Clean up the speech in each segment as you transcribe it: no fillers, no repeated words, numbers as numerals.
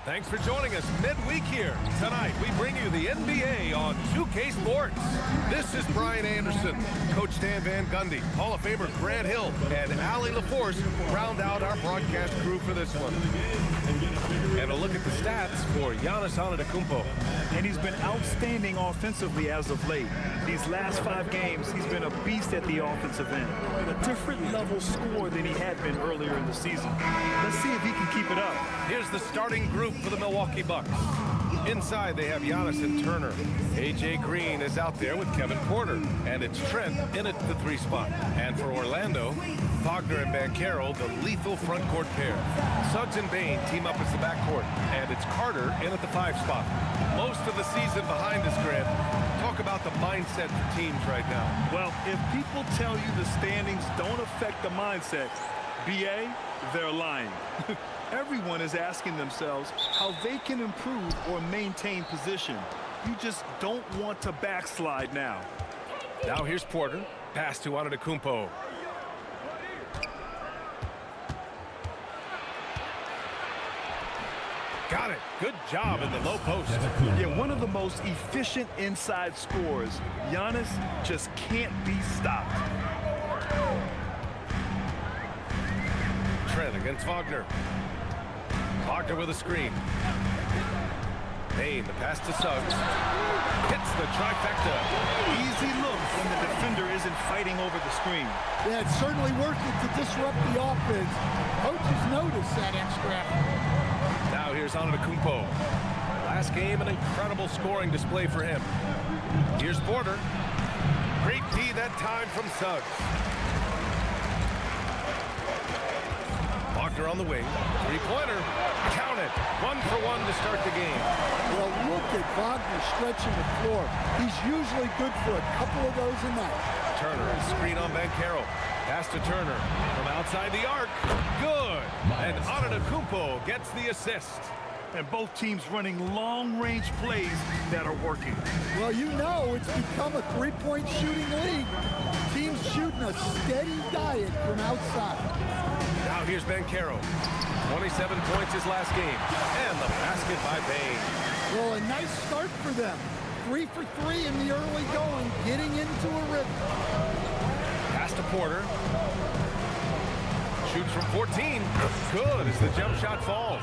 Thanks for joining us midweek here. Tonight, we bring you the NBA on 2K Sports. This is Brian Anderson, Coach Stan Van Gundy, Hall of Famer Grant Hill, and Allie LaForce round out our broadcast crew for this one. And a look at the stats for Giannis Antetokounmpo. And he's been outstanding offensively as of late. These last 5 games, he's been a beast at the offensive end. A different level score than he had been earlier in the season. Let's see if he can keep it up. Here's the starting group for the Milwaukee Bucks. Inside, they have Giannis and Turner. A.J. Green is out there with Kevin Porter. And it's Trent in at the 3 spot. And for Orlando, Wagner and Banchero, the lethal front court pair. Suggs and Bane team up as the backcourt. And it's Carter in at the 5 spot. Most of the season behind us, Grant. Talk about the mindset for teams right now. Well, if people tell you the standings don't affect the mindset, BA, they're lying. Everyone is asking themselves how they can improve or maintain position. You just don't want to backslide now. Now here's Porter. Pass to Antetokounmpo. Got it. Good job in the low post. Yeah, one of the most efficient inside scorers. Giannis just can't be stopped. Trent against Wagner. Wagner with a screen. Bane, the pass to Suggs. Hits the trifecta. Easy look when the defender isn't fighting over the screen. Yeah, it's certainly worth it to disrupt the offense. Coaches notice that extra effort. Now here's Antetokounmpo. Last game, an incredible scoring display for him. Here's Porter. Great D that time from Suggs. Wagner on the wing. 3-pointer. Count it. 1 for 1 to start the game. Well, look at Wagner stretching the floor. He's usually good for a couple of those a night. Turner, screen on Banchero. Pass to Turner from outside the arc. Good. And Antetokounmpo gets the assist. And both teams running long-range plays that are working. Well, you know it's become a three-point shooting league. Teams shooting a steady diet from outside. Now here's Banchero. 27 points his last game. And the basket by Bane. Well, a nice start for them. 3 for 3 in the early going, getting into a rhythm. Pass to Porter. Shoots from 14. Good as the jump shot falls.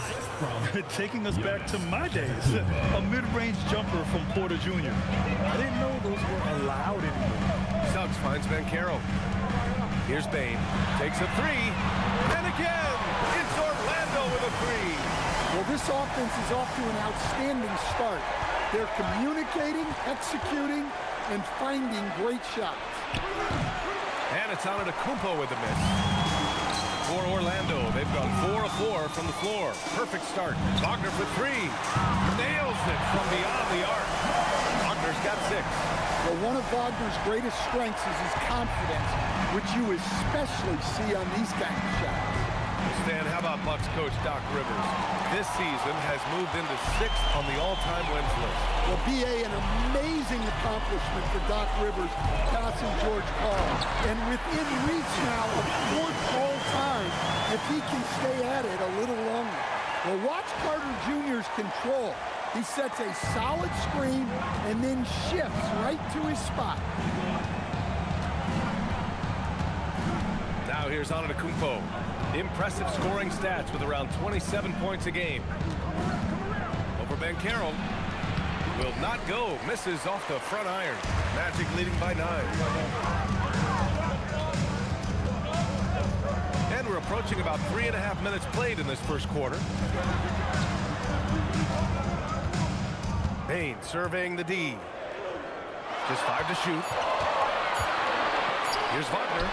Taking us back to my days. A mid-range jumper from Porter Jr. I didn't know those were allowed anymore. Suggs finds Banchero. Here's Bane. Takes a 3. And again, it's Orlando with a 3. Well, this offense is off to an outstanding start. They're communicating, executing, and finding great shots. And it's Antetokounmpo with the miss. For Orlando, they've gone 4 of 4 from the floor. Perfect start. Wagner for 3. Nails it from beyond the arc. Wagner's got 6. Well, one of Wagner's greatest strengths is his confidence, which you especially see on these kinds of shots. Stan, how about Bucks coach Doc Rivers? This season has moved into 6th on the all-time wins list. Well, B.A., an amazing accomplishment for Doc Rivers passing George Karl. And within reach now of 4th all-time if he can stay at it a little longer. Well, watch Carter Jr.'s control. He sets a solid screen and then shifts right to his spot. Now here's Antetokounmpo. Impressive scoring stats with around 27 points a game. Over Banchero. Will not go. Misses off the front iron. Magic leading by 9. And we're approaching about 3.5 minutes played in this first quarter. Bane surveying the D. Just 5 to shoot. Here's Wagner.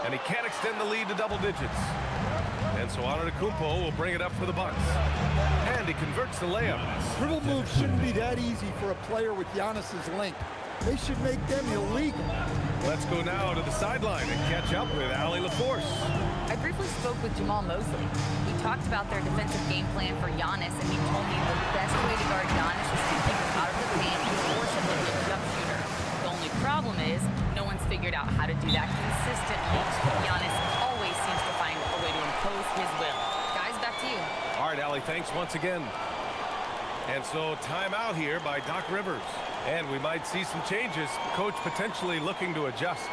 And he can't extend the lead to double digits. And so Antetokounmpo will bring it up for the Bucks. And he converts the layup. Dribble moves shouldn't be that easy for a player with Giannis's length. They should make them illegal. Let's go now to the sideline and catch up with Allie LaForce. I briefly spoke with Jamal Mosley. We talked about their defensive game plan for Giannis, and he told me the best way to guard Giannis is to keep him out of the paint and force him to be a jump shooter. The only problem is no one's figured out how to do that consistently. Giannis always seems to find a way to impose his will. Guys back to you. All right, Allie, thanks once again. And so timeout here by Doc Rivers. And we might see some changes. Coach potentially looking to adjust.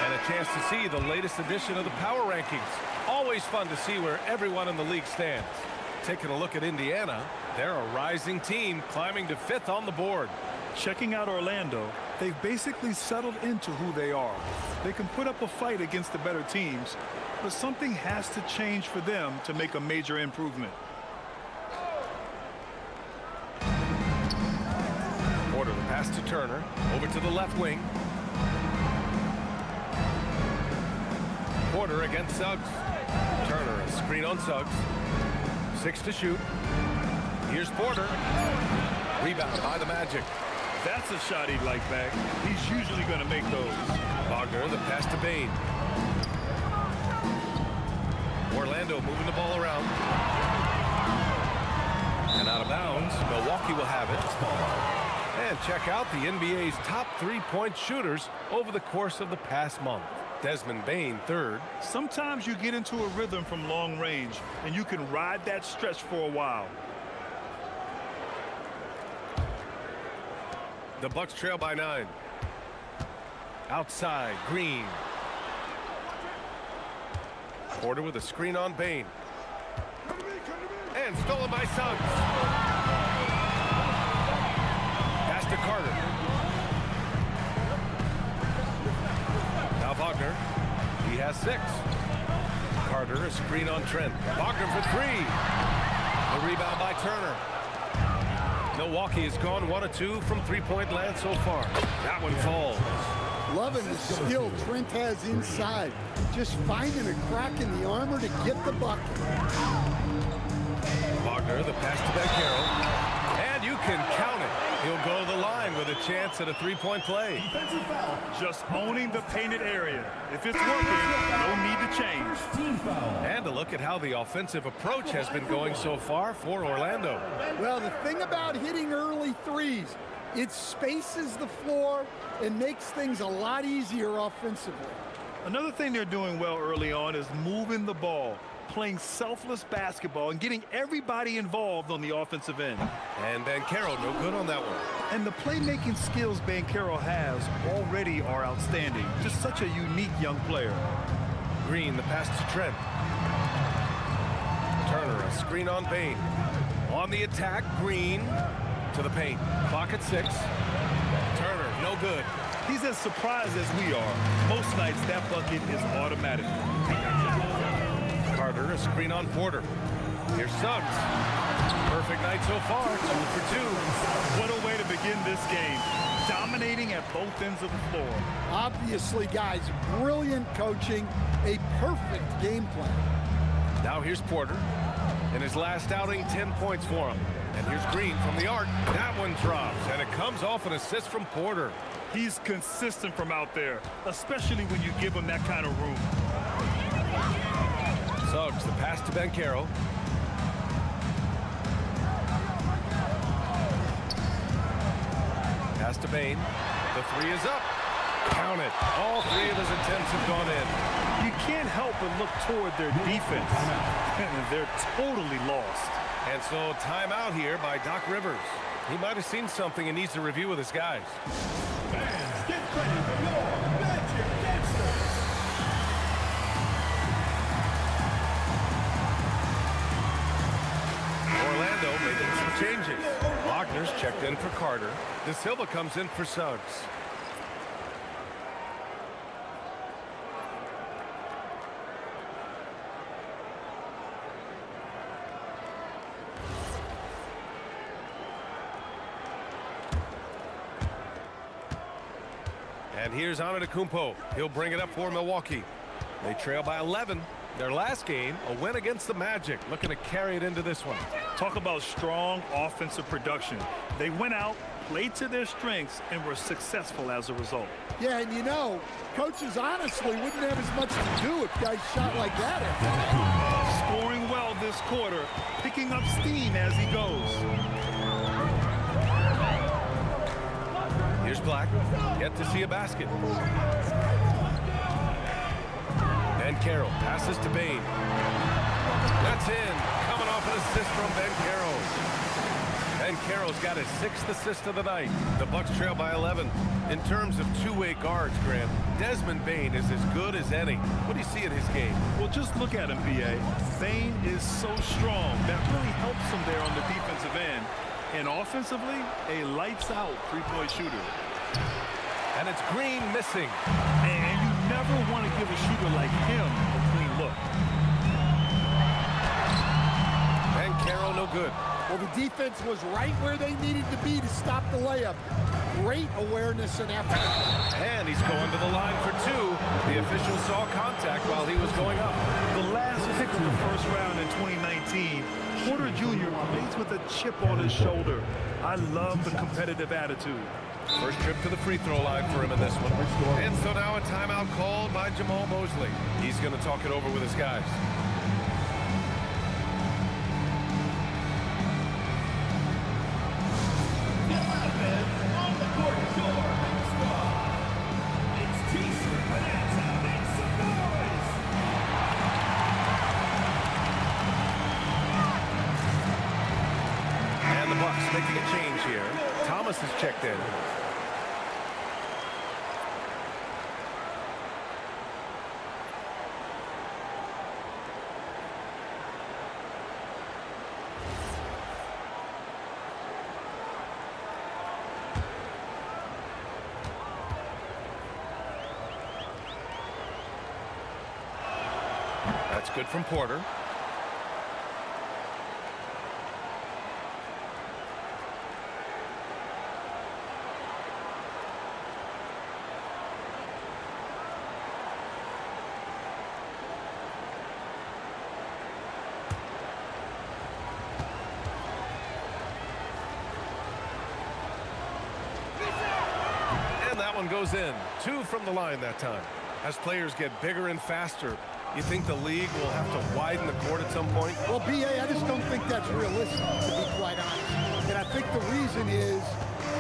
And a chance to see the latest edition of the power rankings. Always fun to see where everyone in the league stands. Taking a look at Indiana, they're a rising team climbing to 5th on the board. Checking out Orlando, they've basically settled into who they are. They can put up a fight against the better teams, but something has to change for them to make a major improvement. Porter, the pass to Turner, over to the left wing. Porter against Suggs. Turner, a screen on Suggs. 6 to shoot. Here's Porter. Rebound by the Magic. That's a shot he'd like back. He's usually going to make those. Wagner, the pass to Bain. Orlando moving the ball around. And out of bounds, Milwaukee will have it. And check out the NBA's top 3-point shooters over the course of the past month. Desmond Bain, 3rd. Sometimes you get into a rhythm from long range, and you can ride that stretch for a while. The Bucks trail by 9. Outside, Green. Porter with a screen on Bain. And stolen by Suggs. Pass to Carter. Now Wagner. He has 6. Carter, a screen on Trent. Wagner for 3. The rebound by Turner. Milwaukee has gone 1 of 2 from 3-point land so far. That one falls. Loving the skill Trent has inside. Just finding a crack in the armor to get the bucket. Wagner, the pass to Beccaro. And you can count it. He'll go to the line with a chance at a 3-point play. Just owning the painted area. If it's working, no need to change. And a look at how the offensive approach has been going so far for Orlando. Well, the thing about hitting early threes, it spaces the floor and makes things a lot easier offensively. Another thing they're doing well early on is moving the ball, playing selfless basketball, and getting everybody involved on the offensive end. And Beccaro, no good on that one. And the playmaking skills Beccaro has already are outstanding. Just such a unique young player. Green, the pass to Trent. Turner, a screen on Bain. On the attack, Green to the paint. Clock at 6. Turner, no good. He's as surprised as we are. Most nights that bucket is automatic. Carter, a screen on Porter. Here's Suggs. Perfect night so far, 2 for 2. What a way to begin this game. Dominating at both ends of the floor. Obviously, guys, brilliant coaching, a perfect game plan. Now here's Porter. In his last outing, 10 points for him. And here's Green from the arc. That one drops, and it comes off an assist from Porter. He's consistent from out there, especially when you give him that kind of room. Suggs, the pass to Beccaro. Pass to Bain. The 3 is up. Count it. All 3 of his attempts have gone in. You can't help but look toward their defense. They're totally lost. And so timeout here by Doc Rivers. He might have seen something and needs to review with his guys. Fans, get ready for your Magic Gangsters. Orlando making some changes. Wagner's checked in for Carter. De Silva comes in for Suggs. And here's Antetokounmpo. He'll bring it up for Milwaukee. They trail by 11. Their last game, a win against the Magic, looking to carry it into this one. Talk about strong offensive production. They went out, played to their strengths, and were successful as a result. Yeah, and you know, coaches honestly wouldn't have as much to do if guys shot like that. Scoring well this quarter, picking up steam as he goes. Here's Black. Yet to see a basket. Ben Carroll passes to Bane. That's in. Coming off an assist from Ben Carroll. Ben Carroll's got his 6th assist of the night. The Bucks trail by 11. In terms of two-way guards, Grant, Desmond Bane is as good as any. What do you see in his game? Well, just look at him, B.A. Bane is so strong. That really helps him there on the defensive end. And offensively, a lights-out three-point shooter. And it's Green missing. And you never want to give a shooter like him a clean look. Ben Carroll no good. Well, the defense was right where they needed to be to stop the layup. Great awareness and effort. And he's going to the line for 2. The official saw contact while he was going up. The last pick of the first round in 2019, Porter Jr. plays with a chip on his shoulder. I love the competitive attitude. First trip to the free throw line for him in this one. And so now a timeout called by Jamal Mosley. He's going to talk it over with his guys. And the Bucks making a change here. Thomas has checked in. That's good from Porter. And that one goes in. 2 from the line that time. As players get bigger and faster, you think the league will have to widen the court at some point? Well, B.A., I just don't think that's realistic, to be quite honest. And I think the reason is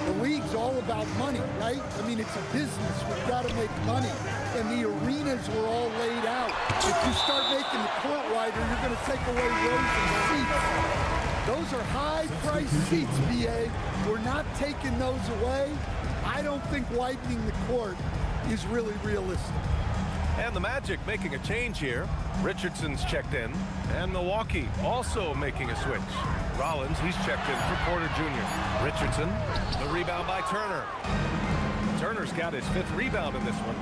the league's all about money, right? I mean, it's a business. We've got to make money. And the arenas were all laid out. If you start making the court wider, you're going to take away rows and seats. Those are high-priced seats, B.A. We're not taking those away. I don't think widening the court is really realistic. And the Magic making a change here. Richardson's checked in. And Milwaukee also making a switch. Rollins, he's checked in for Porter Jr. Richardson, the rebound by Turner. Turner's got his 5th rebound in this one.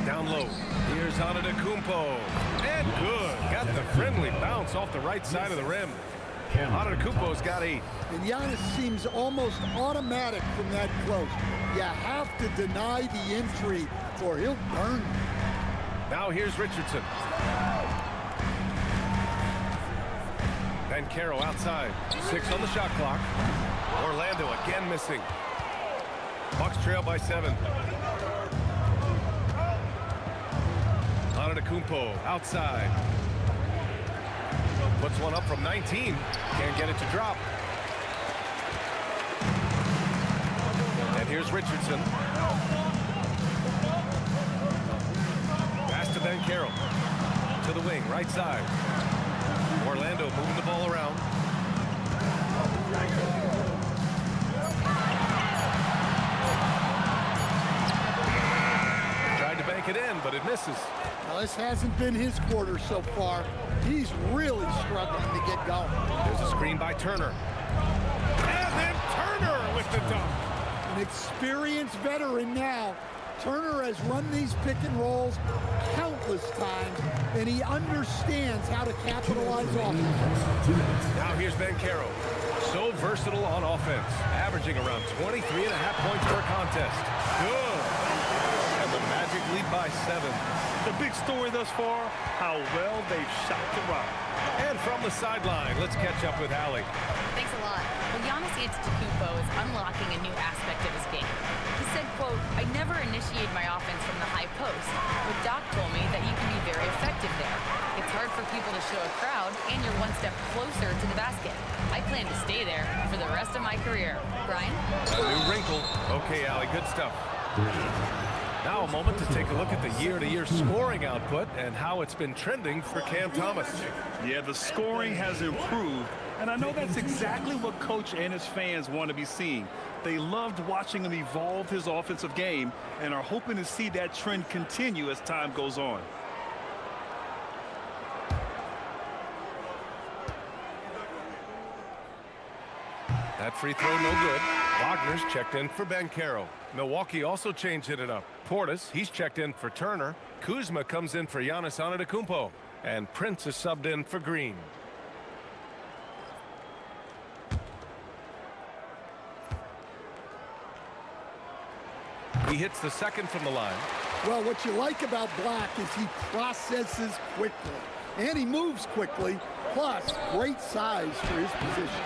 Down low. Here's Antetokounmpo. And good. Got the friendly bounce off the right side of the rim. Antetokounmpo's got 8. And Giannis seems almost automatic from that close. You have to deny the entry or he'll burn you. Now here's Richardson. Ben Carroll outside. 6 on the shot clock. Orlando again missing. Bucks trail by 7. Antetokounmpo outside. Puts one up from 19. Can't get it to drop. And here's Richardson. Pass to Ben Carroll. To the wing, right side. Orlando moving the ball around. Tried to bank it in, but it misses. Well, this hasn't been his quarter so far. He's really struggling to get going. There's a screen by Turner. And then Turner with the dunk. An experienced veteran now. Turner has run these pick and rolls countless times, and he understands how to capitalize on it. Now here's Ben Carroll. So versatile on offense, averaging around 23.5 points per contest. Good. And the Magic lead by 7. The big story thus far, how well they've shot the rock. And from the sideline, let's catch up with Allie. Thanks a lot. Well, Giannis Antetokounmpo is unlocking a new aspect of his game. He said, quote, "I never initiate my offense from the high post, but Doc told me that you can be very effective there. It's hard for people to show a crowd, and you're one step closer to the basket. I plan to stay there for the rest of my career. Brian? A new wrinkle. Okay, Allie, good stuff. Now a moment to take a look at the year-to-year scoring output and how it's been trending for Cam Thomas. Yeah, the scoring has improved, and I know that's exactly what Coach and his fans want to be seeing. They loved watching him evolve his offensive game and are hoping to see that trend continue as time goes on. That free throw no good. Wagner's checked in for Banchero. Milwaukee also changed it up. Portis, he's checked in for Turner. Kuzma comes in for Giannis Antetokounmpo. And Prince is subbed in for Green. He hits the second from the line. Well, what you like about Black is he processes quickly, and he moves quickly, plus great size for his position.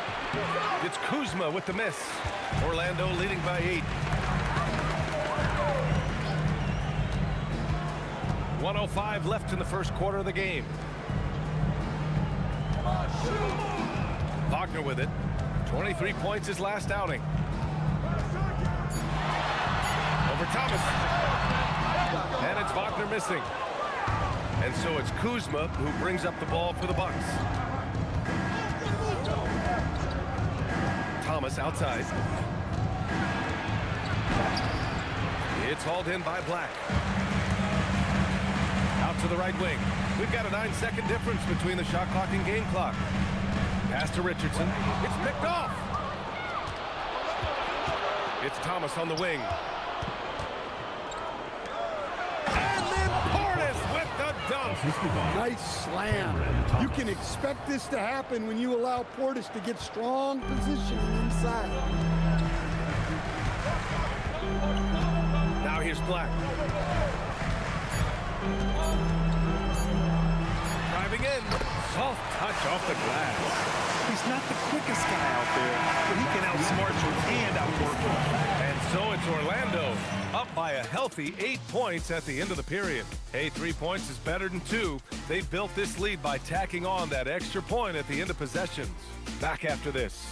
It's Kuzma with the miss. Orlando leading by 8. 1:05 left in the first quarter of the game. Wagner with it. 23 points his last outing. Over Thomas. And it's Wagner missing. And so it's Kuzma who brings up the ball for the Bucks. Thomas outside. It's hauled in by Black. Out to the right wing. We've got a 9-second difference between the shot clock and game clock. Pass to Richardson. It's picked off. It's Thomas on the wing. And then Portis with the dunk. Nice slam. You can expect this to happen when you allow Portis to get strong positioning inside. Now here's Black. Driving in. Soft touch off the glass. He's not the quickest guy out there, but he can outsmart you and outwork you. And so it's Orlando up by a healthy 8 points at the end of the period. Hey, 3 points is better than 2. They've built this lead by tacking on that extra point at the end of possessions. Back after this.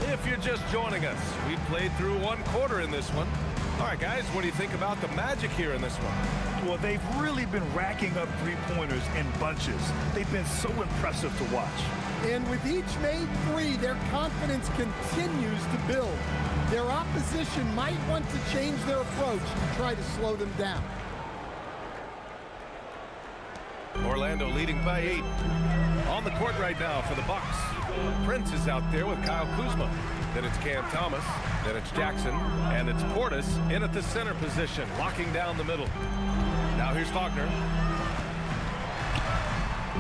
If you're just joining us, we played through 1 quarter in this one. All right, guys, what do you think about the Magic here in this one? Well, they've really been racking up three-pointers in bunches. They've been so impressive to watch. And with each made three, their confidence continues to build. Their opposition might want to change their approach to try to slow them down. Orlando leading by 8. On the court right now for the Bucks. Prince is out there with Kyle Kuzma. Then it's Cam Thomas. Then it's Jackson. And it's Portis in at the center position, locking down the middle. Now here's Wagner.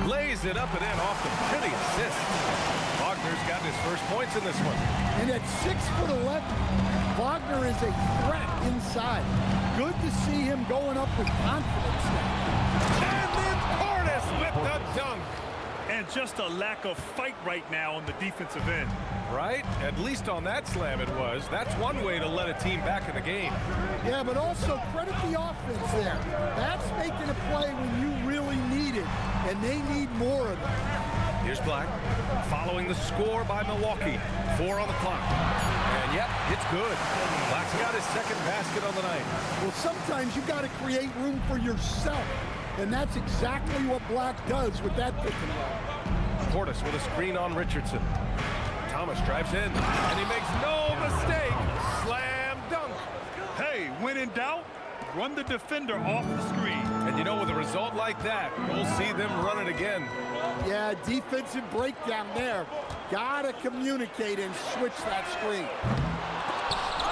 Lays it up and in off the pretty assist. Wagner's got his first points in this one. And at 6'11", Wagner is a threat inside. Good to see him going up with confidence now. And then Portis with the dunk. And just a lack of fight right now on the defensive end. Right? At least on that slam it was. That's one way to let a team back in the game. Yeah, but also credit the offense there. That's making a play when you really need it, and they need more of it. Here's Black, following the score by Milwaukee. 4 on the clock. And yep, it's good. Black's got his second basket on the night. Well, sometimes you got to create room for yourself, and that's exactly what Black does with that pick and roll. Portis with a screen on Richardson. Thomas drives in, and he makes no mistake. Slam dunk. Hey, when in doubt, run the defender off the screen. And you know, with a result like that, we'll see them run it again. Yeah, defensive breakdown there. Got to communicate and switch that screen.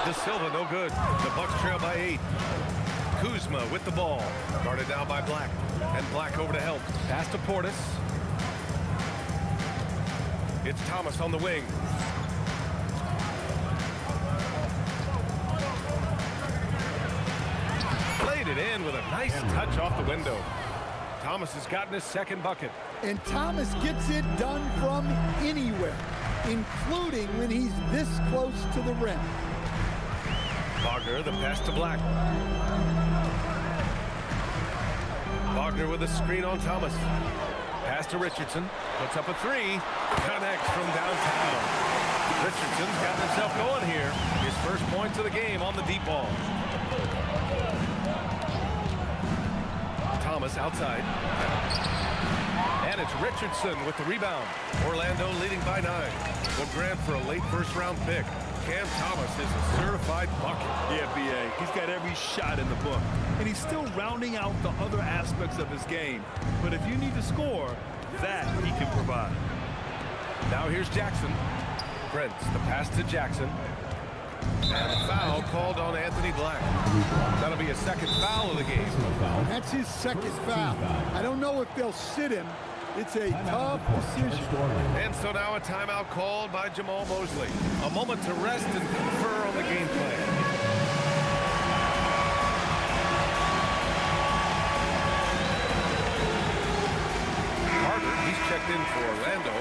De Silva, no good. The Bucks trail by 8. Kuzma with the ball. Guarded down by Black. And Black over to help. Pass to Portis. It's Thomas on the wing. Played it in with a nice touch off the window. Thomas has gotten his second bucket. And Thomas gets it done from anywhere, including when he's this close to the rim. Wagner, the pass to Black. Wagner with a screen on Thomas. Pass to Richardson. Puts up a three. Connects from downtown. Richardson's gotten himself going here. His first points of the game on the deep ball. Thomas outside. And it's Richardson with the rebound. Orlando leading by 9. Will grant for a late first-round pick. Cam Thomas is a certified bucket. Yeah, B.A. He's got every shot in the book. And he's still rounding out the other aspects of his game. But if you need to score, that he can provide. Now here's Jackson. Prince, the pass to Jackson. And a foul called on Anthony Black. That'll be a second foul of the game. That's his second foul. I don't know if they'll sit him. It's a tough decision. And so now a timeout called by Jamal Mosley. A moment to rest and confer on the game plan. Carter, he's checked in for Orlando.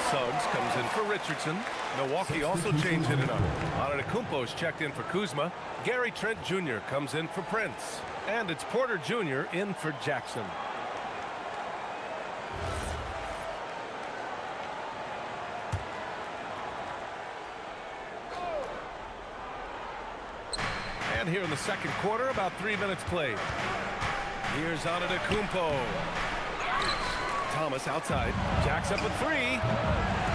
Suggs comes in for Richardson. Milwaukee also changing it up. Antetokounmpo's checked in for Kuzma. Gary Trent Jr. comes in for Prince. And it's Porter Jr. in for Jackson. And here in the second quarter, about 3 minutes played. Here's Antetokounmpo. Thomas outside. Jacks up with 3.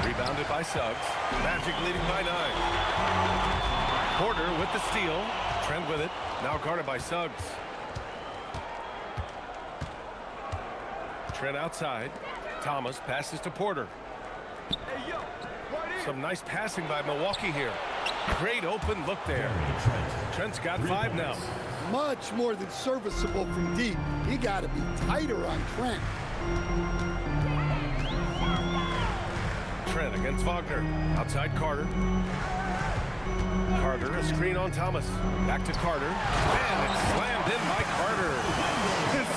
Rebounded by Suggs. Magic leading by 9. Porter with the steal. Trent with it. Now guarded by Suggs. Trent outside. Thomas passes to Porter. Some nice passing by Milwaukee here. Great open look there. Trent's got 5 now. Much more than serviceable from deep. He got to be tighter on Trent. Trent against Wagner. Outside Carter. Carter, a screen on Thomas. Back to Carter. And it's slammed in by Carter.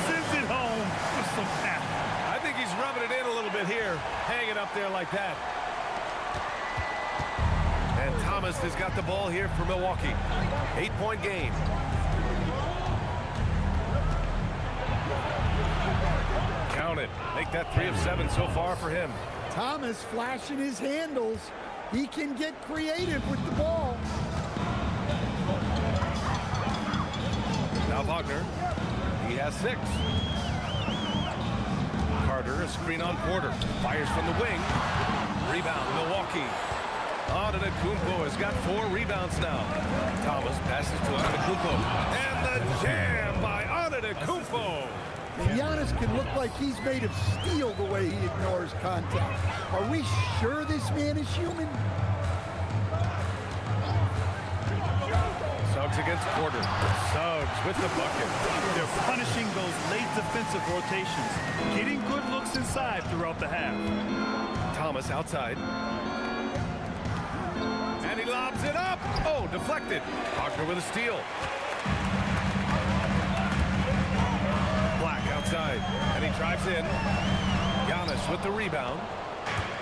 Sends it home with some pass. I think he's rubbing it in a little bit here. Hang it up there like that. And Thomas has got the ball here for Milwaukee. 8-point game. Count it. Make that 3 of 7 so far for him. Thomas flashing his handles. He can get creative with the ball. Now Wagner. He has 6. Carter, a screen on Porter. Fires from the wing. Rebound, Milwaukee. Antetokounmpo has got 4 rebounds now. Thomas passes to Antetokounmpo. And the jam by Antetokounmpo. And Giannis can look like he's made of steel the way he ignores contact. Are we sure this man is human? Suggs against Porter. Suggs with the bucket. They're punishing those late defensive rotations, getting good looks inside throughout the half. Thomas outside. And he lobs it up. Oh, deflected. Wagner with a steal. Black outside. And he drives in. Giannis with the rebound.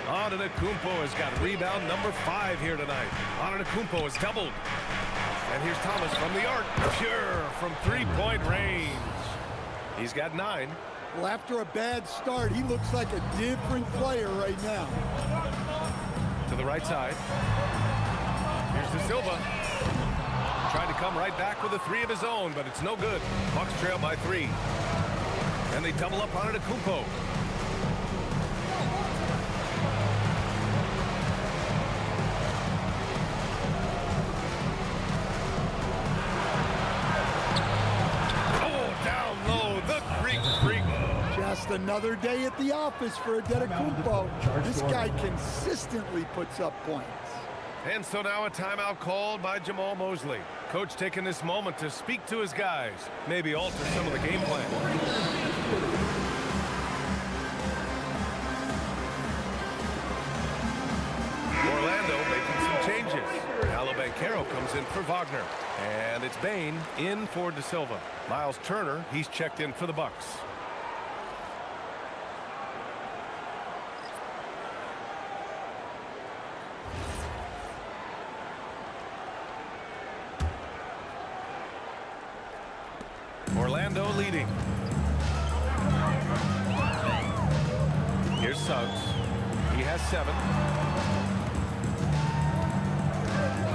Antetokounmpo has got rebound number 5 here tonight. Antetokounmpo is doubled. And here's Thomas from the arc. Pure from 3-point range. He's got 9. Well, after a bad start, he looks like a different player right now. To the right side. Here's De Silva. Trying to come right back with a 3 of his own, but it's no good. Bucks trail by 3. And they double up on Antetokounmpo. Oh, down low, the Greek freak. Just another day at the office for Antetokounmpo. This guy consistently puts up points. And so now a timeout called by Jamal Mosley. Coach taking this moment to speak to his guys. Maybe alter some of the game plan. Orlando making some changes. Paolo Banchero comes comes in for Wagner. And it's Bain in for De Silva. Miles Turner, he's checked in for the Bucks. Orlando leading. Here's Suggs. He has 7.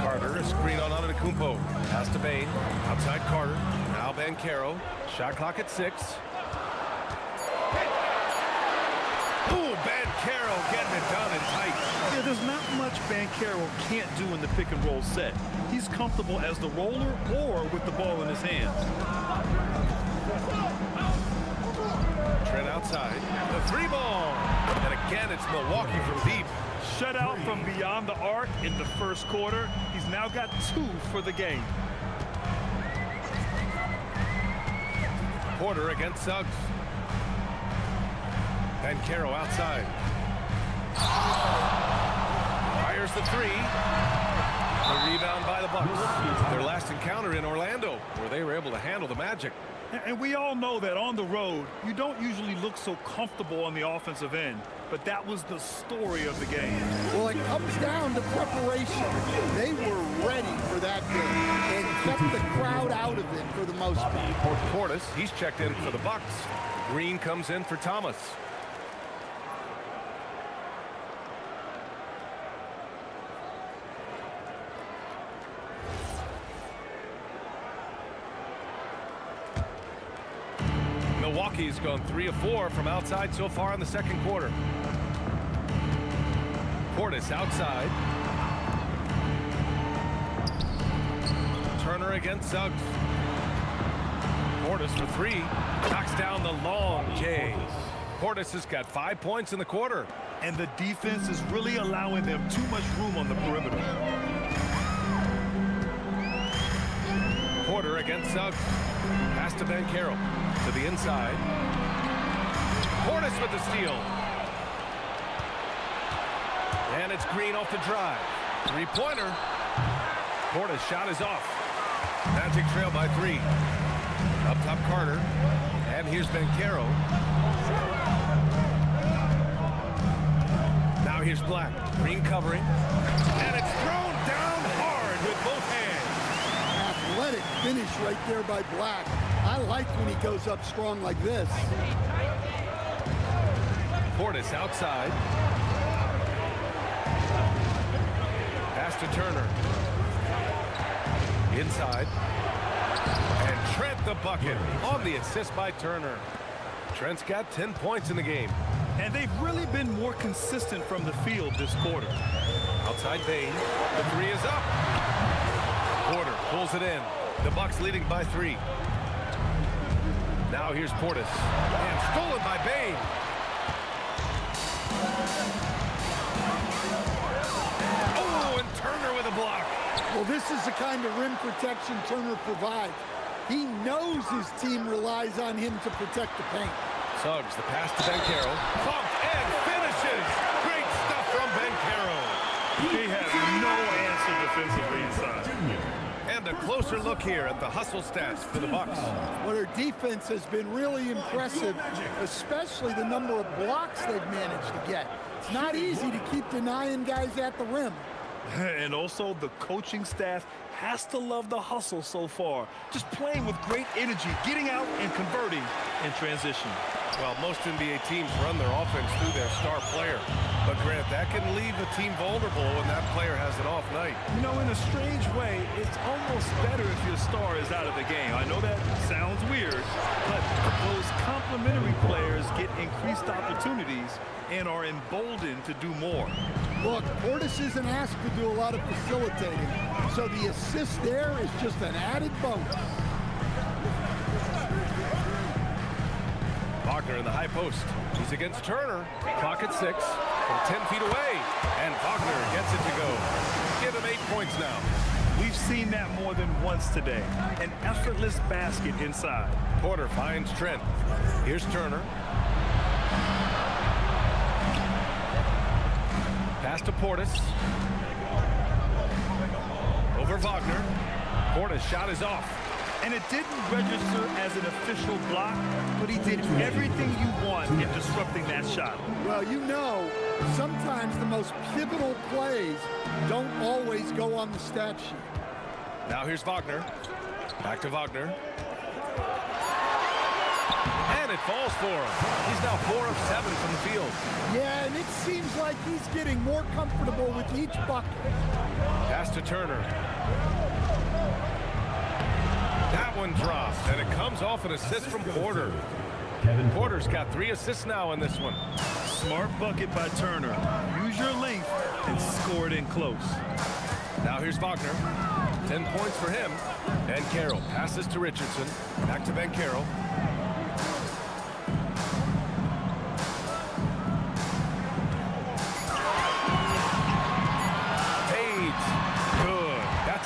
Carter, a screen on Antetokounmpo. Pass to Bain. Outside Carter. Now Banchero. Shot clock at 6. Ooh, Banchero getting it done and tight. Yeah, there's not much Banchero can't do in the pick and roll set. He's comfortable as the roller or with the ball in his hands. Trent outside. The 3-ball. And again, it's Milwaukee from deep. Shutout from beyond the arc in the first quarter. He's now got 2 for the game. Porter against Suggs. Banchero outside. Fires the 3. The rebound by the Bucks. Their last encounter in Orlando, where they were able to handle the Magic. And we all know that on the road, you don't usually look so comfortable on the offensive end. But that was the story of the game. Well, it comes down to preparation. They were ready for that game and kept the crowd out of it for the most part. Portis, he's checked in for the Bucks. Green comes in for Thomas. Milwaukee's gone 3 of 4 from outside so far in the second quarter. Portis outside. Turner against Suggs. Portis for 3. Knocks down the long J. Portis has got 5 points in the quarter. And the defense is really allowing them too much room on the perimeter. Porter against Suggs. Pass to Banchero. To the inside. Portis with the steal. And it's Green off the drive. 3-pointer. Portis' shot is off. Magic trail by 3. Up top Carter. And here's Banchero. Now here's Black. Green covering. And it's thrown down hard with both hands. Athletic finish right there by Black. I like when he goes up strong like this. Portis outside. Pass to Turner. Inside. And Trent the bucket on the assist by Turner. Trent's got 10 points in the game. And they've really been more consistent from the field this quarter. Outside Bain. The 3 is up. Porter pulls it in. The Bucks leading by 3. Now here's Portis. And stolen by Bain. Oh, and Turner with a block. Well, this is the kind of rim protection Turner provides. He knows his team relies on him to protect the paint. Suggs, the pass to Banchero. Bumped and finishes. Great stuff from Banchero. He has no answer defensively inside. And a closer look here at the hustle stats for the Bucks. Well, their defense has been really impressive, especially the number of blocks they've managed to get. It's not easy to keep denying guys at the rim. And also the coaching staff has to love the hustle so far. Just playing with great energy, getting out and converting in transition. Well, most NBA teams run their offense through their star player. But, Grant, that can leave a team vulnerable when that player has an off night. You know, in a strange way, it's almost better if your star is out of the game. I know that sounds weird, but those complementary players get increased opportunities and are emboldened to do more. Look, Portis isn't asked to do a lot of facilitating, so the assist there is just an added bonus. Wagner in the high post. He's against Turner. Clock at 6 from 10 feet away. And Wagner gets it to go. Give him 8 points now. We've seen that more than once today. An effortless basket inside. Porter finds Trent. Here's Turner. Pass to Portis. over Wagner. Porter's shot is off. And it didn't register as an official block, but he did everything you want in disrupting that shot. Well, you know, sometimes the most pivotal plays don't always go on the stat sheet. Now here's Wagner. Back to Wagner. And it falls for him. He's now 4 of 7 from the field. Yeah, and it seems like he's getting more comfortable with each bucket. Pass to Turner. That one drops, and it comes off an assist from Porter. Porter's got 3 assists now in this one. Smart bucket by Turner. Use your length and score it in close. Now here's Wagner. 10 points for him. Banchero passes to Richardson. Back to Banchero.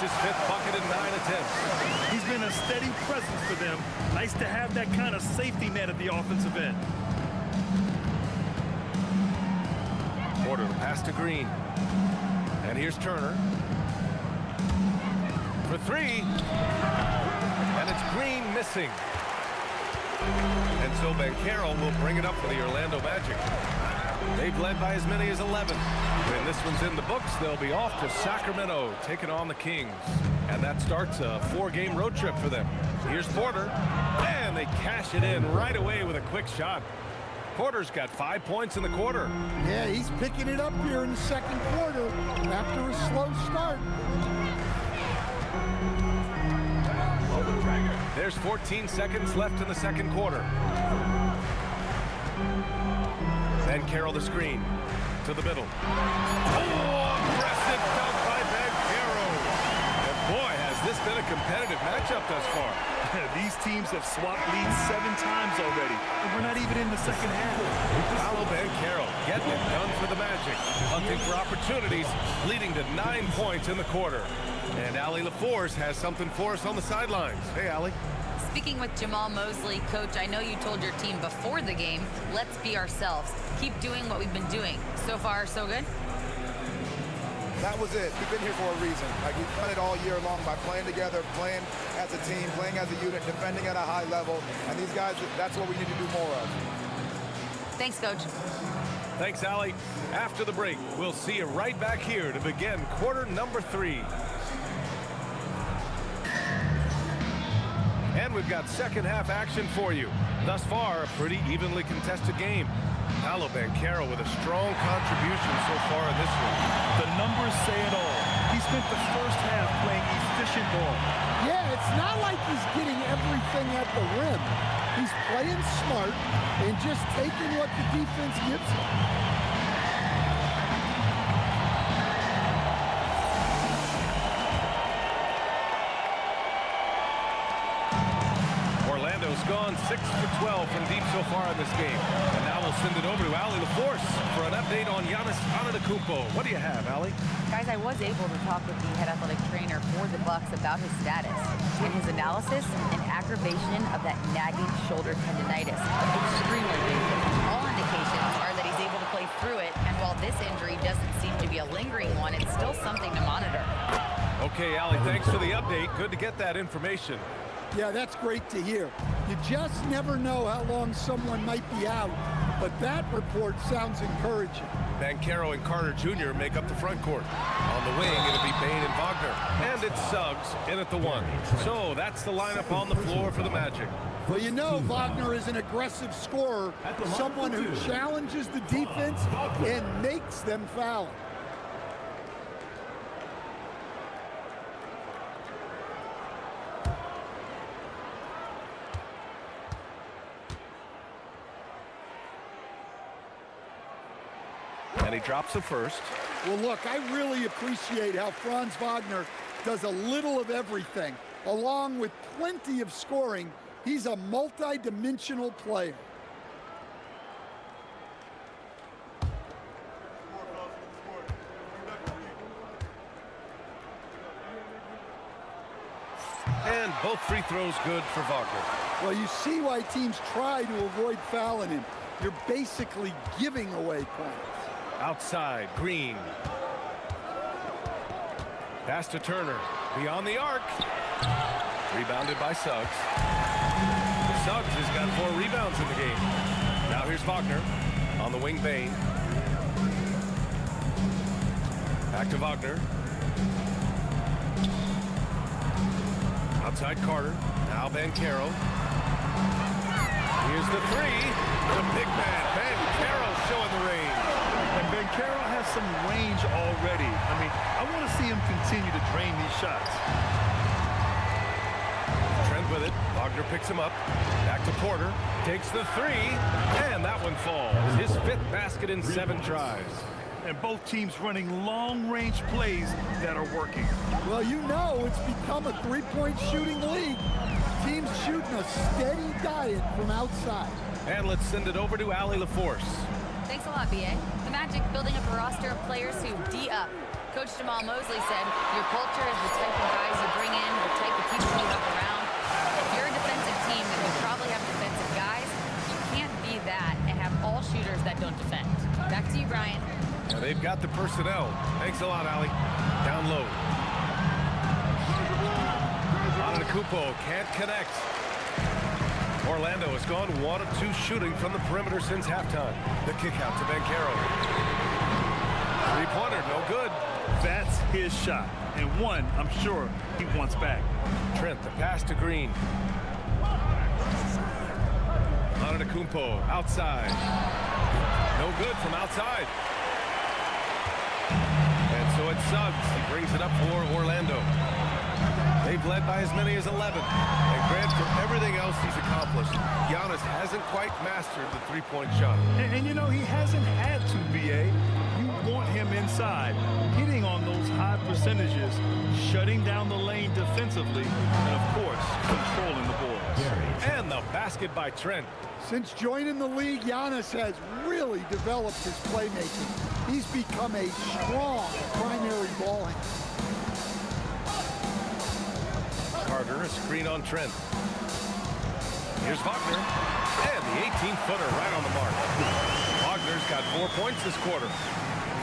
His 5th bucket in 9 attempts. He's been a steady presence for them. Nice to have that kind of safety net at the offensive end. Porter pass to Green. And here's Turner. For 3. And it's Green missing. And so Banchero will bring it up for the Orlando Magic. They've led by as many as 11. When this one's in the books, they'll be off to Sacramento, taking on the Kings. And that starts a 4-game road trip for them. Here's Porter, and they cash it in right away with a quick shot. Porter's got 5 points in the quarter. Yeah, he's picking it up here in the second quarter after a slow start. There's 14 seconds left in the second quarter. Banchero the screen to the middle. Oh, aggressive dunk by Banchero. And boy, has this been a competitive matchup thus far. These teams have swapped leads 7 times already, and we're not even in the second half. Paolo Banchero getting it done for the Magic. Hunting for opportunities, leading to 9 points in the quarter. And Allie LaForce has something for us on the sidelines. Hey, Allie. Speaking with Jamal Mosley, Coach, I know you told your team before the game, let's be ourselves. Keep doing what we've been doing. So far, so good? That was it. We've been here for a reason. Like, we've done it all year long by playing together, playing as a team, playing as a unit, defending at a high level. And these guys, that's what we need to do more of. Thanks, Coach. Thanks, Allie. After the break, we'll see you right back here to begin quarter number 3. And we've got second half action for you. Thus far, a pretty evenly contested game. Paolo Banchero with a strong contribution so far in this one. The numbers say it all. He spent the first half playing efficient ball. Yeah, it's not like he's getting everything at the rim. He's playing smart and just taking what the defense gives him. Orlando's gone 6 for 12 from deep so far in this game. And now we'll send it over to Allie LaForce for an update on Giannis Antetokounmpo. What do you have, Allie? Guys, I was able to talk with the head athletic trainer for the Bucks about his status and his analysis and aggravation of that nagging shoulder tendonitis. Extremely painful. All indications are that he's able to play through it, and while this injury doesn't seem to be a lingering one, it's still something to monitor. Okay, Allie, thanks for the update. Good to get that information. Yeah, that's great to hear. You just never know how long someone might be out, but that report sounds encouraging. Banchero and Carter Jr. make up the front court. On the wing, it'll be Bain and Wagner. And it's Suggs in at the 1. So that's the lineup on the floor for the Magic. Well, you know Wagner is an aggressive scorer, someone who challenges the defense and makes them foul. And he drops the first. Well, look, I really appreciate how Franz Wagner does a little of everything. Along with plenty of scoring, he's a multi-dimensional player. And both free throws good for Wagner. Well, you see why teams try to avoid fouling him. You're basically giving away points. Outside, Green. Pass to Turner. Beyond the arc. Rebounded by Suggs. Suggs has got 4 rebounds in the game. Now here's Wagner on the wing. Bain. Back to Wagner. Outside Carter. Now Banchero. Here's the 3. The big man, Banchero, showing the range. And Banchero has some range already. I mean, I want to see him continue to drain these shots. Trent with it. Wagner picks him up. Back to Porter. Takes the 3. And that one falls. His 5th basket in 7 tries. And both teams running long-range plays that are working. Well, you know it's become a three-point shooting league. Teams shooting a steady diet from outside. And let's send it over to Allie LaForce. Thanks a lot, BA. The Magic building up a roster of players who D-up. Coach Jamal Mosley said, your culture is the type of guys you bring in, the type of people you have around. If you're a defensive team, then you probably have defensive guys. You can't be that and have all shooters that don't defend. Back to you, Brian. Yeah, they've got the personnel. Thanks a lot, Allie. Down low. Antetokounmpo can't connect. Orlando has gone 1 of 2 shooting from the perimeter since halftime. The kick out to Banchero. 3-pointer, no good. That's his shot. And one, I'm sure, he wants back. Trent, the pass to Green. Antetokounmpo outside. No good from outside. And so it's Suggs. He brings it up for Orlando. They've led by as many as 11. And Grant, for everything else he's accomplished, Giannis hasn't quite mastered the 3-point shot. And you know, he hasn't had to, BA. You want him inside, hitting on those high percentages, shutting down the lane defensively, and of course, controlling the boards. And the basket by Trent. Since joining the league, Giannis has really developed his playmaking. He's become a strong primary ball handler. Carter, a screen on Trent. Here's Wagner. And the 18-footer right on the mark. Wagner's got 4 points this quarter.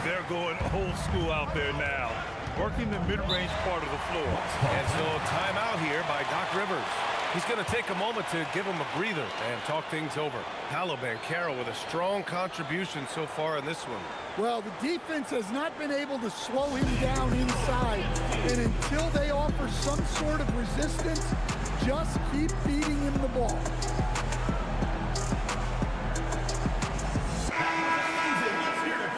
They're going old school out there now, working the mid-range part of the floor. And so timeout here by Doc Rivers. He's going to take a moment to give him a breather and talk things over. Paolo Banchero with a strong contribution so far in this one. Well, the defense has not been able to slow him down inside. And until they offer some sort of resistance, just keep feeding him the ball.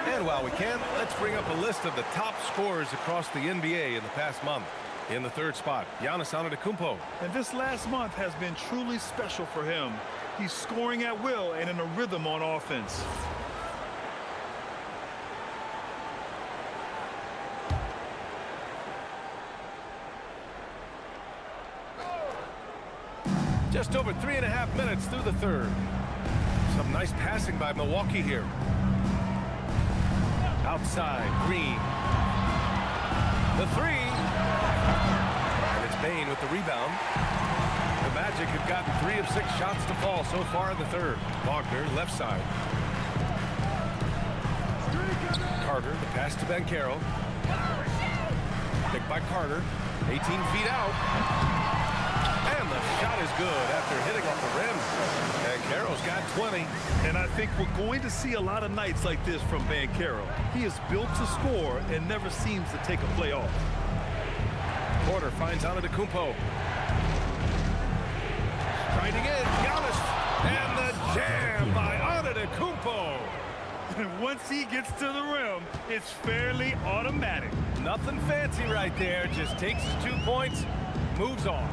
And while we can, let's bring up a list of the top scorers across the NBA in the past month. In the 3rd spot, Giannis Antetokounmpo. And this last month has been truly special for him. He's scoring at will and in a rhythm on offense. Just over 3.5 minutes through the 3rd. Some nice passing by Milwaukee here. Outside, Green. The 3. And it's Bain with the rebound. The Magic have gotten 3 of 6 shots to fall so far in the 3rd. Wagner, left side. Carter, the pass to Banchero. Picked by Carter. 18 feet out. And the shot is good after hitting off the rim. Banchero's got 20. And I think we're going to see a lot of nights like this from Banchero. He is built to score and never seems to take a play off. Porter finds Antetokounmpo. Striding in, Giannis. And the jam by Antetokounmpo. And once he gets to the rim, it's fairly automatic. Nothing fancy right there. Just takes his 2 points, moves on.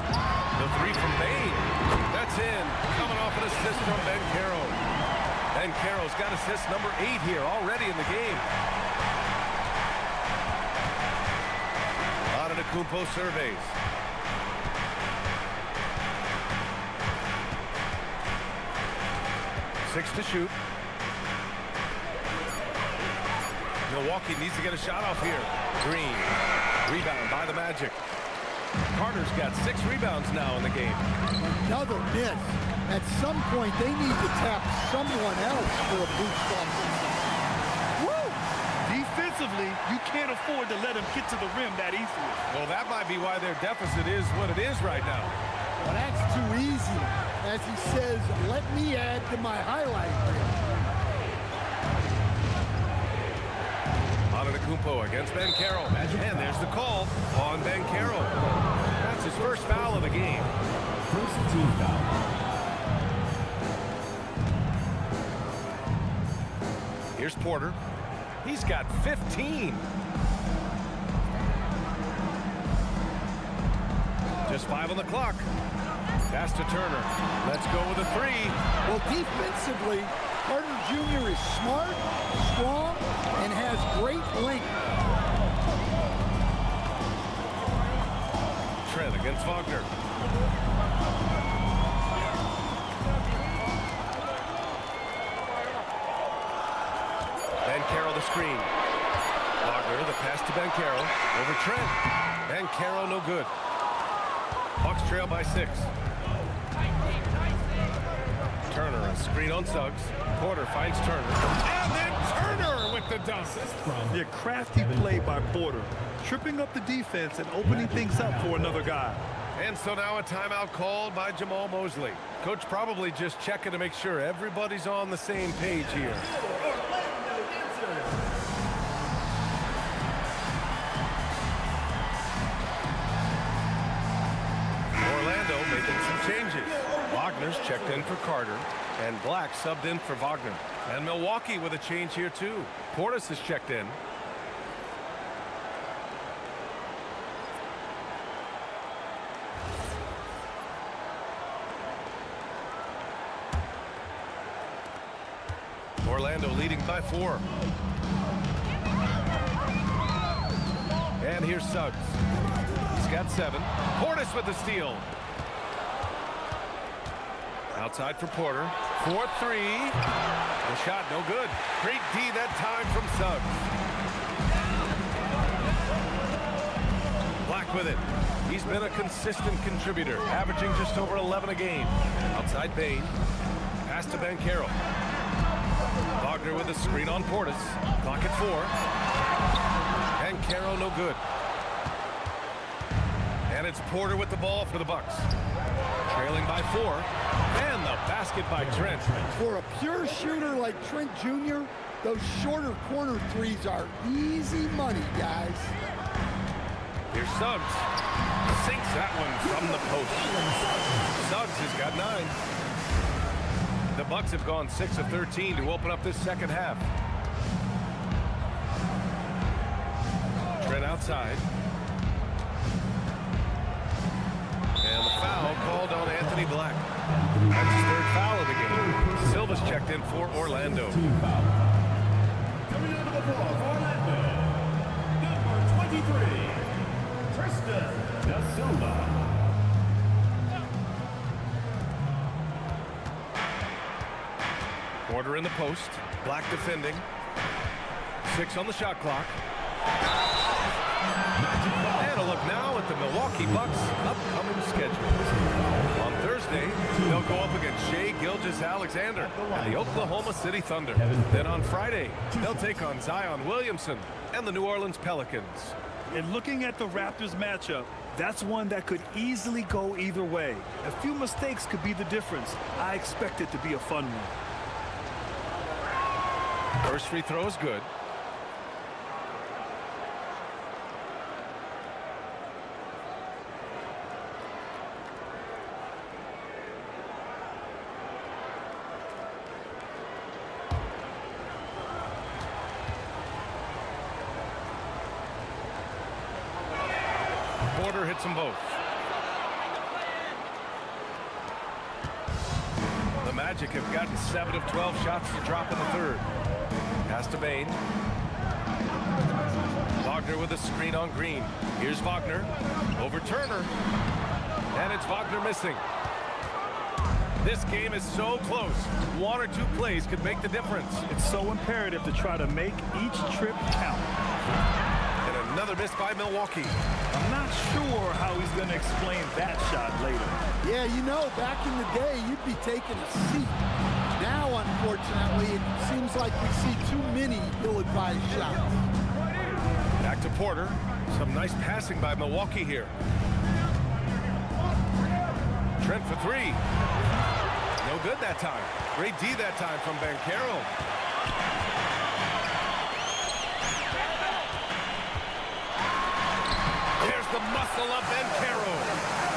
The 3 from Bain. That's in. Coming off an assist from Banchero. Banchero's got assist number 8 here already in the game. Antetokounmpo surveys. Six to shoot. Milwaukee needs to get a shot off here. Green. Rebound by the Magic. Carter's got 6 rebounds now in the game. Another miss. At some point, they need to tap someone else for a boost offense. Woo! Defense Defensively, you can't afford to let him get to the rim that easily. Well, that might be why their deficit is what it is right now. Well, that's too easy. As he says, let me add to my highlight reel. Antetokounmpo against Bankero. And there's the call on Bankero. That's his first foul of the game. First team foul. Here's Porter. He's got 15. Just 5 on the clock. Pass to Turner. Let's go with a 3. Well, defensively, Carter Jr. is smart, strong, and has great length. Trent against Wagner. Bankero the screen. Wagner, the pass to Bankero. Over Trent. Bankero no good. Bucks trail by 6. Turner, a screen on Suggs. Porter finds Turner. And then Turner with the dunk. Yeah, crafty play by Porter, tripping up the defense and opening things up for another guy. And so now a timeout called by Jamal Mosley. Coach probably just checking to make sure everybody's on the same page here. Orlando making some changes. Wagner's checked in for Carter, and Black subbed in for Wagner. And Milwaukee with a change here too. Portis is checked in. Orlando leading by 4. And here's Suggs. He's got 7. Portis with the steal. Outside for Porter. 4-3. The shot no good. Great D that time from Suggs. Black with it. He's been a consistent contributor, averaging just over 11 a game. Outside Bain. Pass to Bankero. Wagner with the screen on Portis. Clock at 4. Bankero no good. And it's Porter with the ball for the Bucks. Trailing by 4. And the basket by Trent. For a pure shooter like Trent Jr., those shorter corner threes are easy money, guys. Here's Suggs. Sinks that one from the post. Suggs has got 9. The Bucks have gone 6 of 13 to open up this second half. Trent outside. And the foul called on Anthony Black. That's his 3rd foul of the game. Silva's checked in for Orlando. Team foul. Coming into the floor for Orlando, number 23, Tristan Da Silva. Porter in the post. Black defending. 6 on the shot clock. And a look now at the Milwaukee Bucks' upcoming schedule. On Thursday, they'll go up against Shai Gilgeous-Alexander and the Oklahoma City Thunder. Then on Friday, they'll take on Zion Williamson and the New Orleans Pelicans. And looking at the Raptors matchup, that's one that could easily go either way. A few mistakes could be the difference. I expect it to be a fun one. First free throw is good. Porter hits them both. The Magic have gotten 7 of 12 shots to drop in the 3rd. Pass to Bain. Wagner with a screen on Green. Here's Wagner. Over Turner. And it's Wagner missing. This game is so close. 1 or 2 plays could make the difference. It's so imperative to try to make each trip count. And another miss by Milwaukee. I'm not sure how he's going to explain that shot later. Yeah, you know, back in the day, you'd be taking a seat. Now, unfortunately, it seems like we see too many ill-advised shots. Back to Porter. Some nice passing by Milwaukee here. Trent for three. No good that time. Great D that time from Banchero. There's the muscle of Banchero.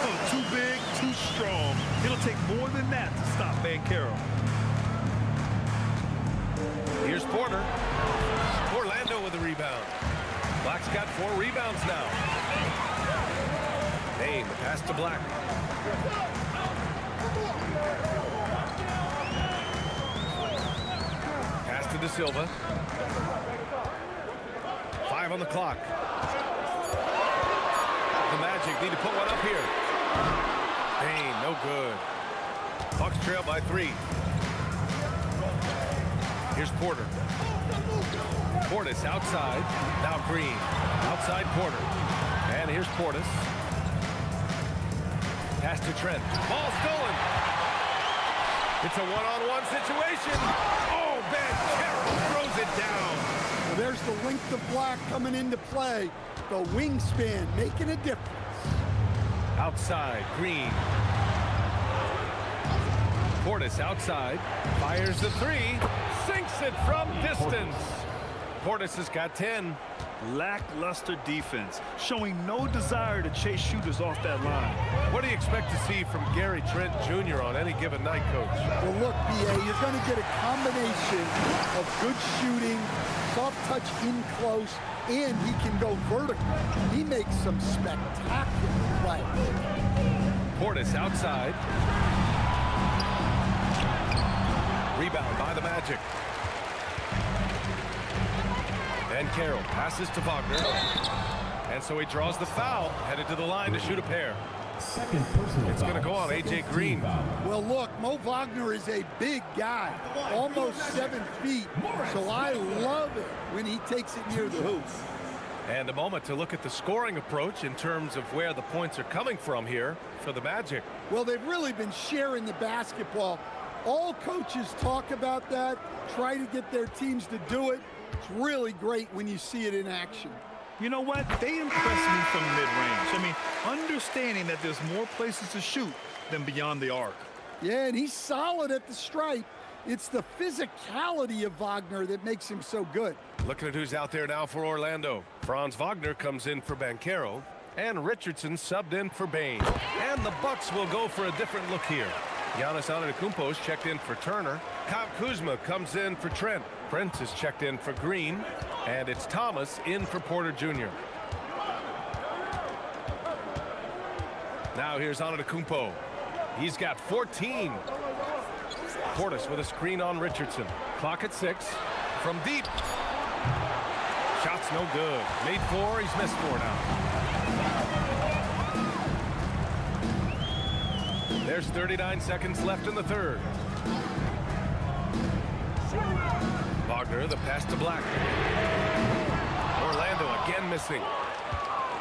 Oh, too big, too strong. It'll take more than that to stop Banchero. Here's Porter. Orlando with the rebound. Black's got 4 rebounds now. Bain, the pass to Black. Pass to De Silva. 5 on the clock. The Magic need to put one up here. Bain, no good. Bucks trail by 3. Here's Porter. Portis outside. Now Green. Outside Porter. And here's Portis. Pass to Trent. Ball stolen. It's a one-on-one situation. Oh, Banchero throws it down. Well, there's the length of Black coming into play. The wingspan making a difference. Outside, Green. Portis outside. Fires the 3. Sinks it from distance. Portis has got 10. Lackluster defense, showing no desire to chase shooters off that line. What do you expect to see from Gary Trent Jr. on any given night, Coach? Well, look, B.A., you're going to get a combination of good shooting, soft touch in close, and he can go vertical. He makes some spectacular plays. Portis outside. Rebound by the Magic. And Carroll passes to Wagner. And so he draws the foul, headed to the line to shoot a pair. Second personal It's going to foul. go on A.J. Green. Well, look, Mo Wagner is a big guy, almost 7 feet, so I love it when he takes it near the hoop. And a moment to look at the scoring approach in terms of where the points are coming from here for the Magic. Well, they've really been sharing the basketball. All coaches talk about that, try to get their teams to do it. It's really great when you see it in action. You know what? They impress me from mid-range. I mean, understanding that there's more places to shoot than beyond the arc. Yeah, and he's solid at the stripe. It's the physicality of Wagner that makes him so good. Looking at who's out there now for Orlando. Franz Wagner comes in for Banchero, and Richardson subbed in for Bain. And the Bucks will go for a different look here. Giannis Antetokounmpo's checked in for Turner. Kyle Kuzma comes in for Trent. Prince is checked in for Green. And it's Thomas in for Porter Jr. Now here's Antetokounmpo. He's got 14. Portis with a screen on Richardson. Clock at 6. From deep. Shot's no good. Made 4. He's missed 4 now. There's 39 seconds left in the third. Wagner, the pass to Black. Orlando again missing.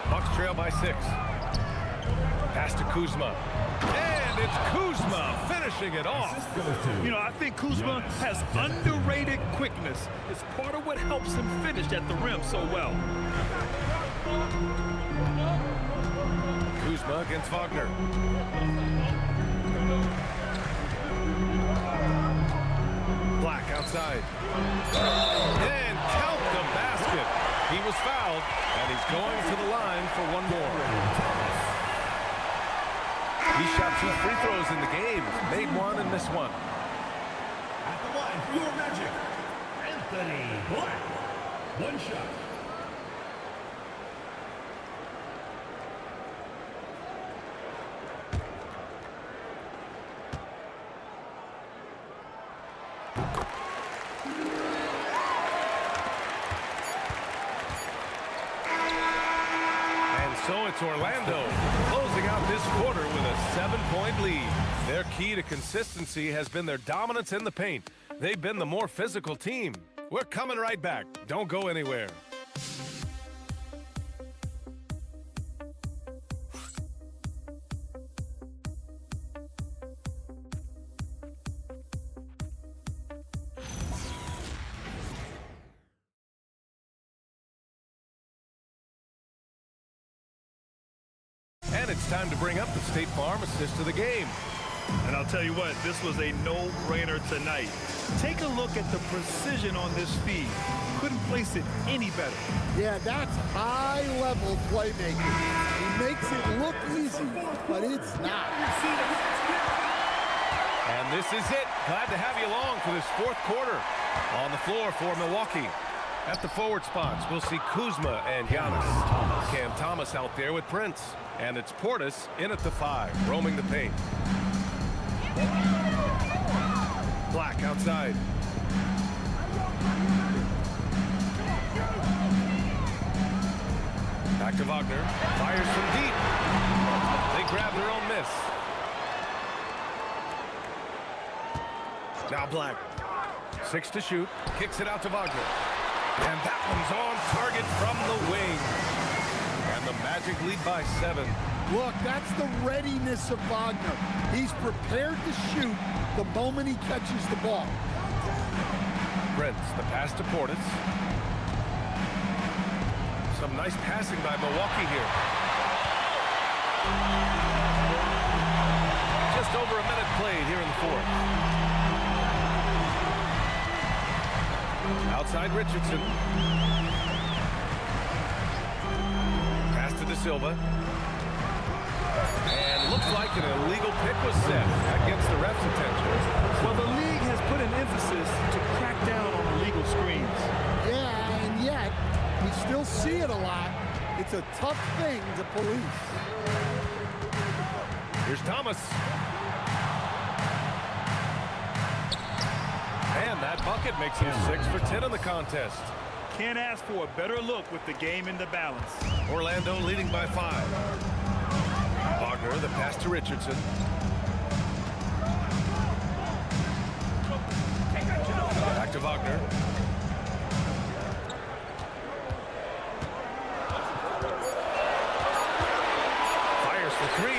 Bucks trail by 6. Pass to Kuzma. And it's Kuzma finishing it off. You know, I think Kuzma has underrated quickness. It's part of what helps him finish at the rim so well. Kuzma against Wagner. Black outside. And count the basket. He was fouled, and he's going to the line for one more. He shot 2 free throws in the game. Made 1 and missed 1. At the line for your Magic, Anthony Black. 1 shot. So it's Orlando closing out this quarter with a 7-point lead. Their key to consistency has been their dominance in the paint. They've been the more physical team. We're coming right back. Don't go anywhere. it's time to bring up the State Farm assist of the game. And I'll tell you what, this was a no-brainer tonight. Take a look at the precision on this feed. Couldn't place it any better. Yeah, that's high-level playmaking. He makes it look easy, but it's not. And this is it. Glad to have you along for this fourth quarter. On the floor for Milwaukee. At the forward spots, we'll see Kuzma and Giannis. Cam Thomas out there with Prince. And it's Portis in at the 5, roaming the paint. Black outside. Back to Wagner. Fires from deep. They grab their own miss. Now Black. 6 to shoot. Kicks it out to Wagner. And that one's on target from the wing. And the Magic lead by 7. Look, that's the readiness of Wagner. He's prepared to shoot the moment he catches the ball. Prince, the pass to Portis. Some nice passing by Milwaukee here. Just over a minute played here in the fourth. Outside Richardson. Pass to De Silva. And looks like an illegal pick was set against the ref's attention. Well, the league has put an emphasis to crack down on illegal screens. Yeah, and yet, we still see it a lot. It's a tough thing to police. Here's Thomas. And that bucket makes him 6 for 10 in the contest. Can't ask for a better look with the game in the balance. Orlando leading by 5. Wagner, the pass to Richardson. Back to Wagner. Fires for 3.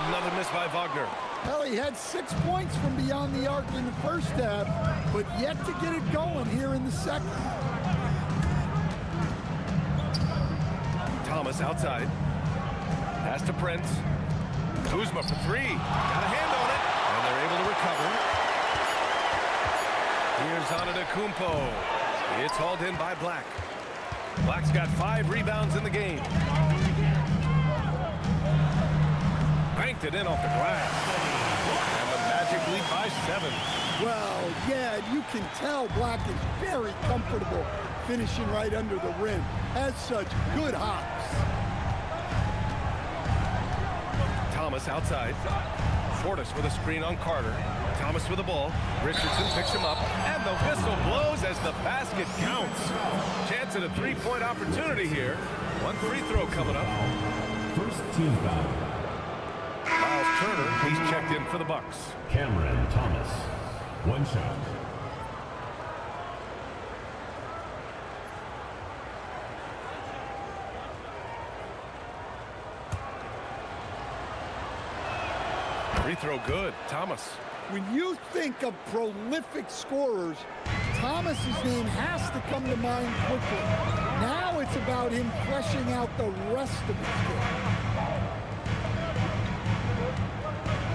Another miss by Wagner. Well, he had 6 points from beyond the arc in the first half, but yet to get it going here in the second. Thomas outside. Pass to Prince. Kuzma for 3. Got a hand on it. And they're able to recover. Here's Antetokounmpo. It's hauled in by Black. Black's got 5 rebounds in the game. Banked it in off the glass. And the Magic lead by 7. Well, yeah, you can tell Black is very comfortable finishing right under the rim. Has such good hops. Thomas outside. Portis with a screen on Carter. Thomas with the ball. Richardson picks him up. And the whistle blows as the basket counts. Chance at a 3-point opportunity here. 1 free throw coming up. First team foul. Miles Turner, he's checked in for the Bucks. Cameron Thomas. 1 shot. Free throw good. Thomas. When you think of prolific scorers, Thomas's name has to come to mind quickly. Now it's about him fleshing out the rest of his game.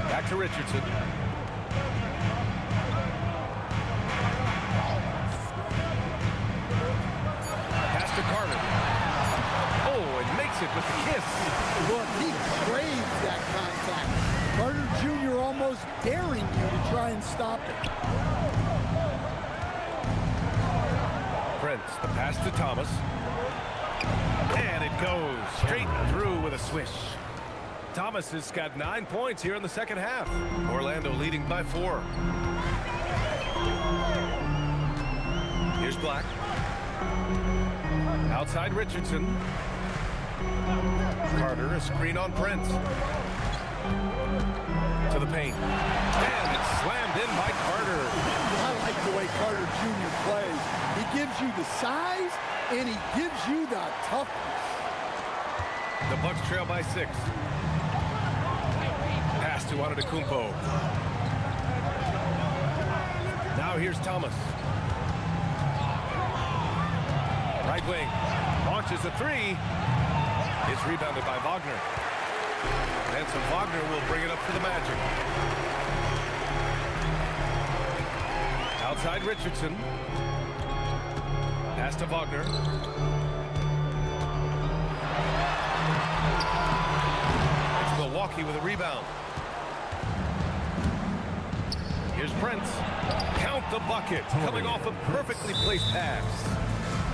Back to Richardson. Pass to Carter. Oh, and makes it with the kiss. Look, he craves that contact. Carter Jr. almost daring you to try and stop it. Prince, the pass to Thomas. And it goes straight through with a swish. Thomas has got 9 points here in the second half. Orlando leading by 4. Here's Black. Outside Richardson. Carter, a screen on Prince. To the paint. And it's slammed in by Carter. I like the way Carter Jr. plays. He gives you the size, and he gives you the toughness. The Bucks trail by 6. Pass to Antetokounmpo. Now here's Thomas. Right wing. Launches a 3. It's rebounded by Wagner. And so Wagner will bring it up for the Magic. Outside Richardson. Pass to Wagner. It's Milwaukee with a rebound. Here's Prince. Count the bucket. Coming off a perfectly placed pass.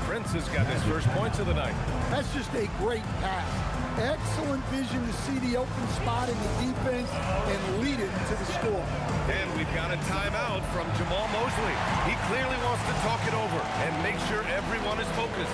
Prince has got his first points of the night. That's just a great pass. Excellent vision to see the open spot in the defense and lead it to the score. And we've got a timeout from Jamal Mosley. He clearly wants to talk it over and make sure everyone is focused.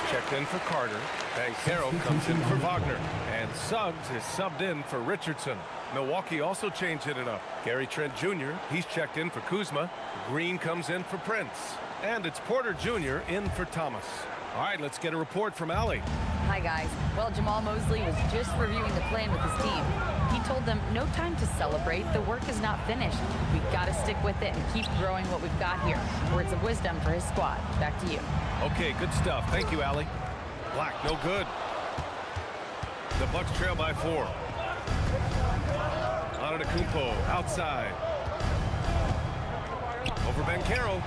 Checked in for Carter. Banchero comes in for Wagner. And Suggs is subbed in for Richardson. Milwaukee also changed it up. Gary Trent Jr., he's checked in for Kuzma. Green comes in for Prince. And it's Porter Jr. in for Thomas. All right, let's get a report from Allie. Hi, guys. Well, Jamal Mosley was just reviewing the plan with his team. He told them, no time to celebrate. The work is not finished. We've got to stick with it and keep growing what we've got here. Words of wisdom for his squad. Back to you. Okay, good stuff. Thank you, Allie. Black, no good. The Bucks trail by 4. Antetokounmpo outside. Over Banchero.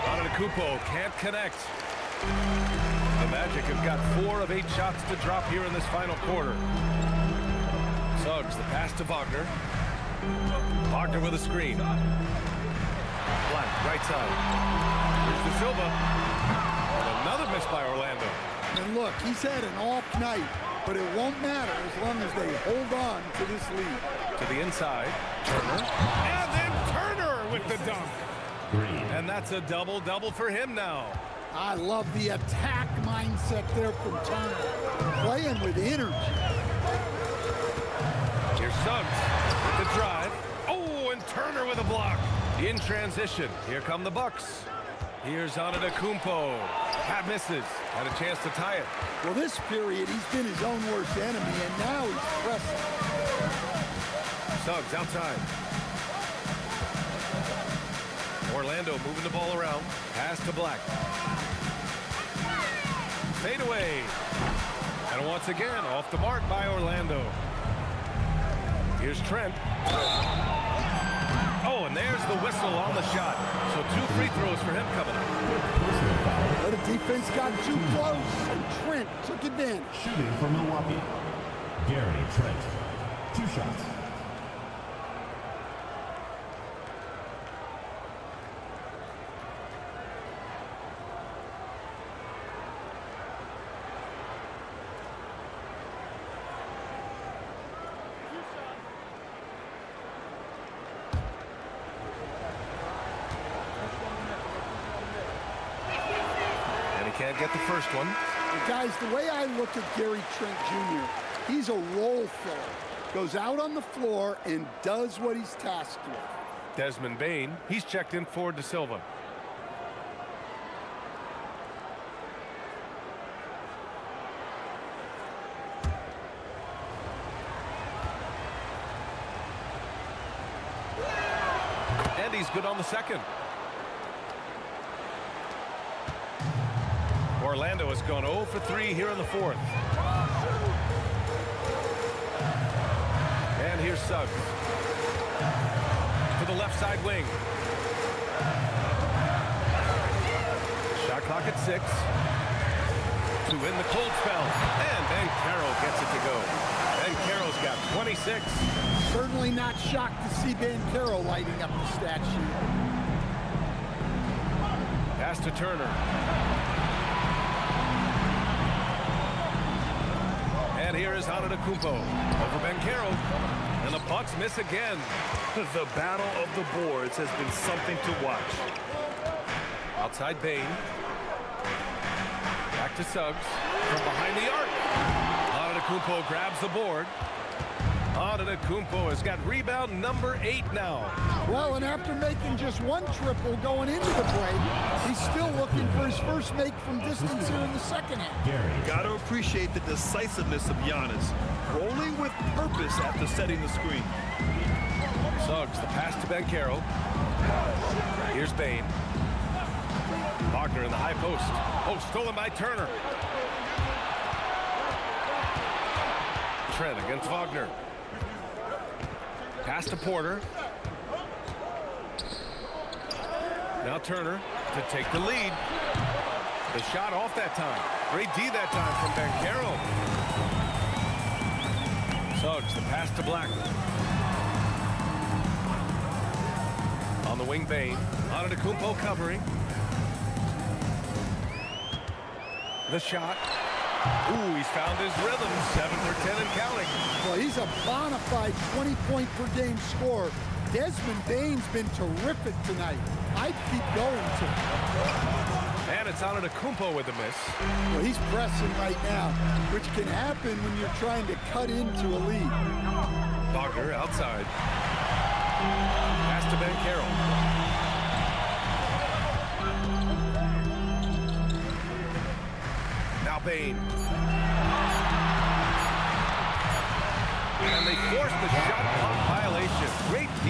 Antetokounmpo can't connect. The Magic have got 4 of 8 shots to drop here in this final quarter. Suggs, the pass to Wagner. Wagner with a screen. Black, right side. Here's De Silva. And another miss by Orlando. And look, he's had an off night, but it won't matter as long as they hold on to this lead. To the inside, Turner. And then Turner with the dunk. And that's a double-double for him now. I love the attack mindset there from Turner. Playing with energy. Here's Suggs with the drive. Oh, and Turner with a block. In transition, here come the Bucks. Here's Antetokounmpo. Pat misses. Had a chance to tie it. Well, this period, he's been his own worst enemy, and now he's pressing. Suggs outside. Orlando moving the ball around. Pass to Black. Fade away. And once again, off the mark by Orlando. Here's Trent. Oh, and there's the whistle on the shot. So 2 free throws for him coming up. Well, the defense got too close, and Trent took advantage. Shooting for Milwaukee, Gary Trent. 2 shots. Can't get the first one. Guys, the way I look at Gary Trent Jr., he's a role filler. Goes out on the floor and does what he's tasked with. Desmond Bane, he's checked in for De Silva. And he's good on the second. Orlando has gone 0 for 3 here in the 4th. And here's Suggs. To the left side wing. Shot clock at 6. To win the cold spell. And Banchero gets it to go. Banchero's got 26. Certainly not shocked to see Banchero lighting up the stat sheet. Pass to Turner. And here is Antetokounmpo over Banchero. And the Bucks miss again. The battle of the boards has been something to watch. Outside Bane. Back to Suggs. From behind the arc. Antetokounmpo grabs the board. Antetokounmpo has got rebound number 8 now. Well, and after making just 1 triple going into the break, he's still looking for his first make from distance here in the second half. Got to appreciate the decisiveness of Giannis, rolling with purpose after setting the screen. Suggs, the pass to Banchero. Here's Bane. Wagner in the high post. Oh, stolen by Turner. Trent against Wagner. Pass to Porter. Now Turner to take the lead. The shot off that time. Great D that time from Banchero. Suggs, the pass to Blackman. On the wing, Bane. Antetokounmpo covering. The shot. Ooh, he's found his rhythm. 7 for 10 and counting. Well, he's a bona fide 20-point-per-game scorer. Desmond Bane's been terrific tonight. I'd keep going to. And it's Antetokounmpo with the miss. Well, he's pressing right now, which can happen when you're trying to cut into a lead. Wagner outside. Pass to Banchero. Now Bane. And they force the shot clock violation. Great D.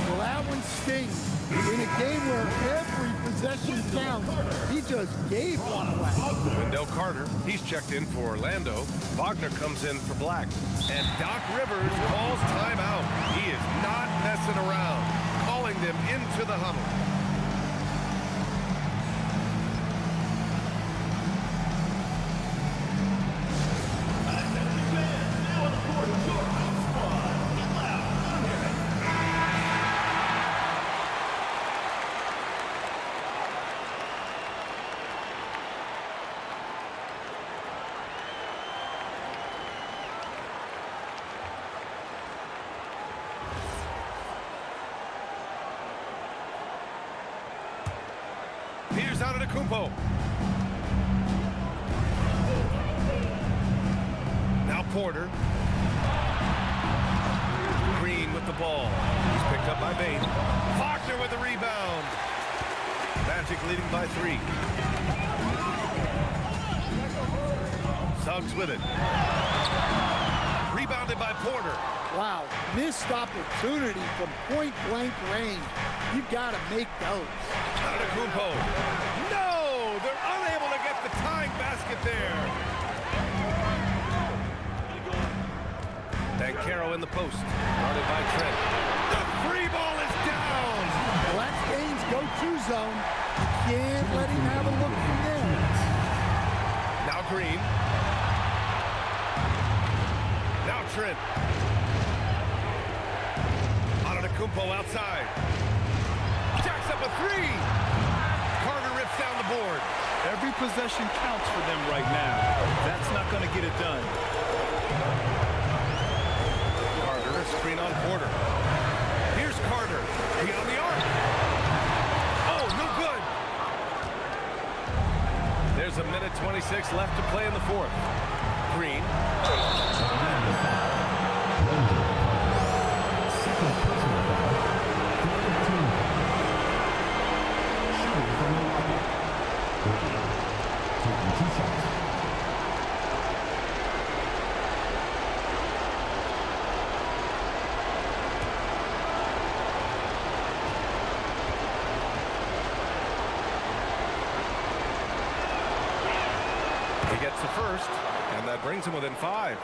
Well, that one stings. In a game where every possession counts, he just gave one away. Wendell Carter, he's checked in for Orlando. Wagner comes in for Black. And Doc Rivers calls timeout. He is not messing around, calling them into the huddle. Here's Antetokounmpo. Now Porter. Green with the ball. He's picked up by Bane. Wagner with the rebound. Magic leading by 3. Suggs with it. Rebounded by Porter. Wow, missed opportunity from point-blank range. You've got to make those. Antetokounmpo. No! They're unable to get the tying basket there. Banchero in the post. Guarded by Trent. The free ball is down! Well, that's Bane's go-to zone. You can't let him have a look from there. Now Green. Now Trent. Antetokounmpo outside. Jacks up a 3. Carter rips down the board. Every possession counts for them right now. That's not going to get it done. Carter, screen on Porter. Here's Carter. Beyond the arc. Oh, no good. There's a minute 26 left to play in the fourth. Green. He gets the first, and that brings him within 5.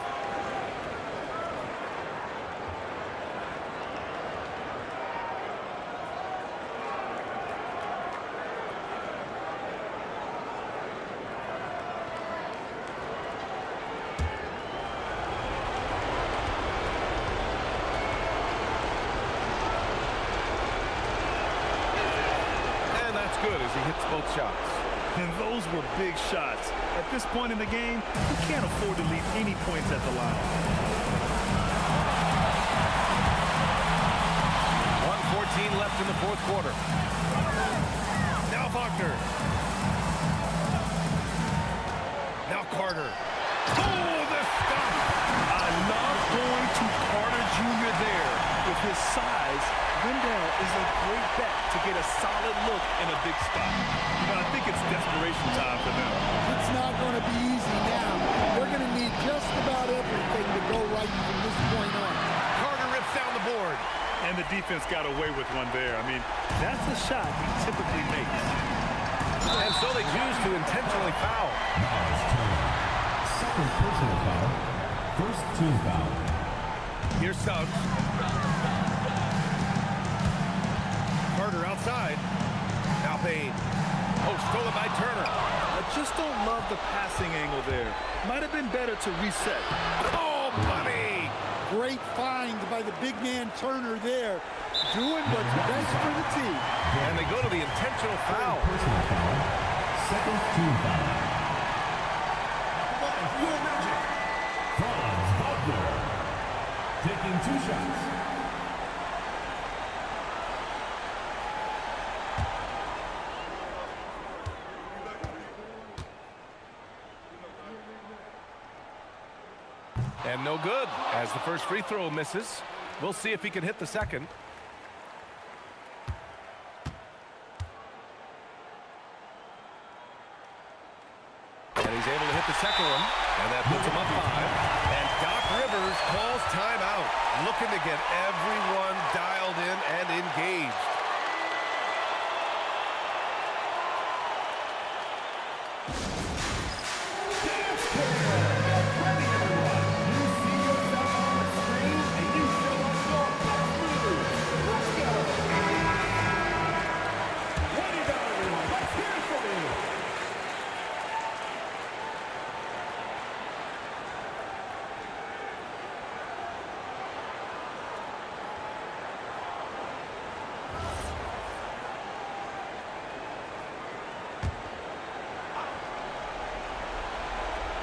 And that's good as he hits both shots. And those were big shots. At this point in the game, you can't afford to leave any points at the line. 1:14 left in the fourth quarter. Now Wagner. Now Carter. Oh, the stop! I love going to Carter Jr. there. With his size, Wendell is a great bet to get a solid look in a big spot. You know, I think it's desperation redemption time for them. It's not going to be easy now. They're going to need just about everything to go right from this point on. Carter rips down the board. And the defense got away with one there. I mean, that's a shot he typically makes. And so they choose to intentionally foul. Second personal foul. First team foul. Here's Suggs. Carter outside. Now Payne. Oh, stolen by Turner. I just don't love the passing angle there. Might have been better to reset. Oh, buddy. Great find by the big man Turner there. Doing what's best for the team. And they go to the intentional foul. Personal foul. Second team foul. Your Magic. Franz Wagner. Taking 2 shots. And no good, as the first free throw misses. We'll see if he can hit the second. And he's able to hit the second one, and that puts him up 5. And Doc Rivers calls timeout, looking to get everyone dialed in and engaged.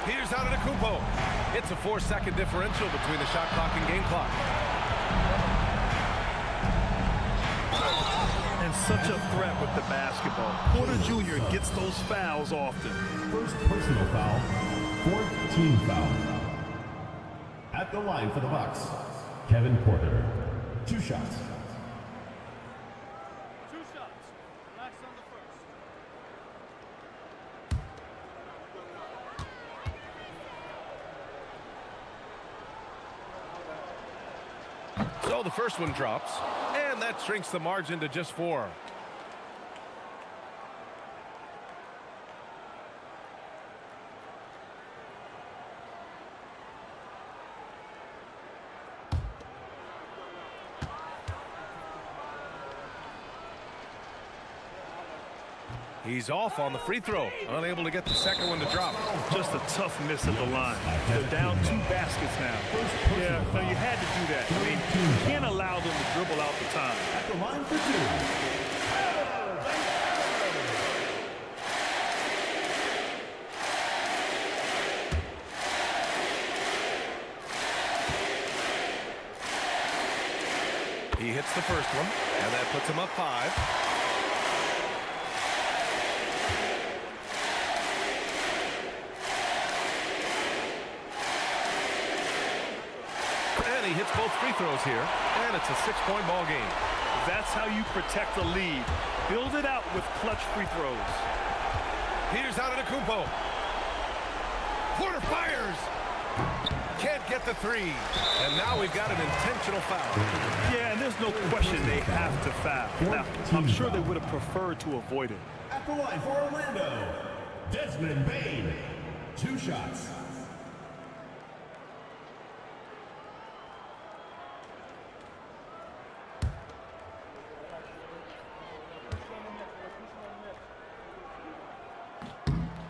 Here's Antetokounmpo. It's a 4-second differential between the shot clock and game clock. And such a threat with the basketball. Porter Jr. gets those fouls often. First personal foul. Fourth team foul. At the line for the Bucks, Kevin Porter. 2 shots. So the first one drops, and that shrinks the margin to just 4. He's off on the free throw, unable to get the second one to drop. Just a tough miss at the line. They're down 2 baskets now. Yeah, no, you had to do that. I mean, you can't allow them to dribble out the time. At the line for 2. He hits the first one, and that puts him up 5. And he hits both free throws here, and it's a 6-point ball game. That's how you protect a lead. Build it out with clutch free throws. Here's Antetokounmpo. Porter fires. Can't get the 3. And now we've got an intentional foul. Yeah, and there's no question they have to foul. Now, I'm sure they would have preferred to avoid it. At the line for Orlando, Desmond Bane. 2 shots.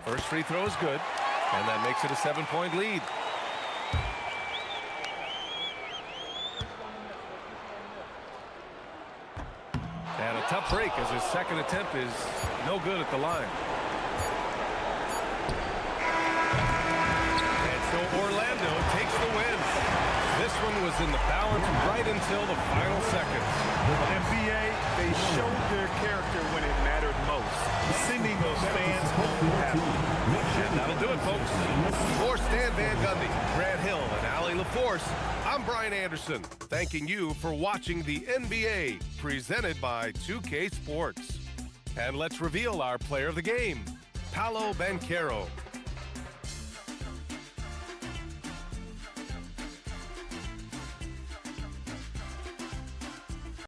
First free throw is good, and that makes it a 7-point lead. And a tough break as his second attempt is no good at the line. And so Orlando takes the win. This one was in the balance right until the final seconds. NBA, they showed their character when it mattered most. Sending those fans home happy. And that'll do it, folks. For Stan Van Gundy, Grant Hill, and Allie LaForce, I'm Brian Anderson, thanking you for watching the NBA, presented by 2K Sports. And let's reveal our player of the game. Paolo Banchero.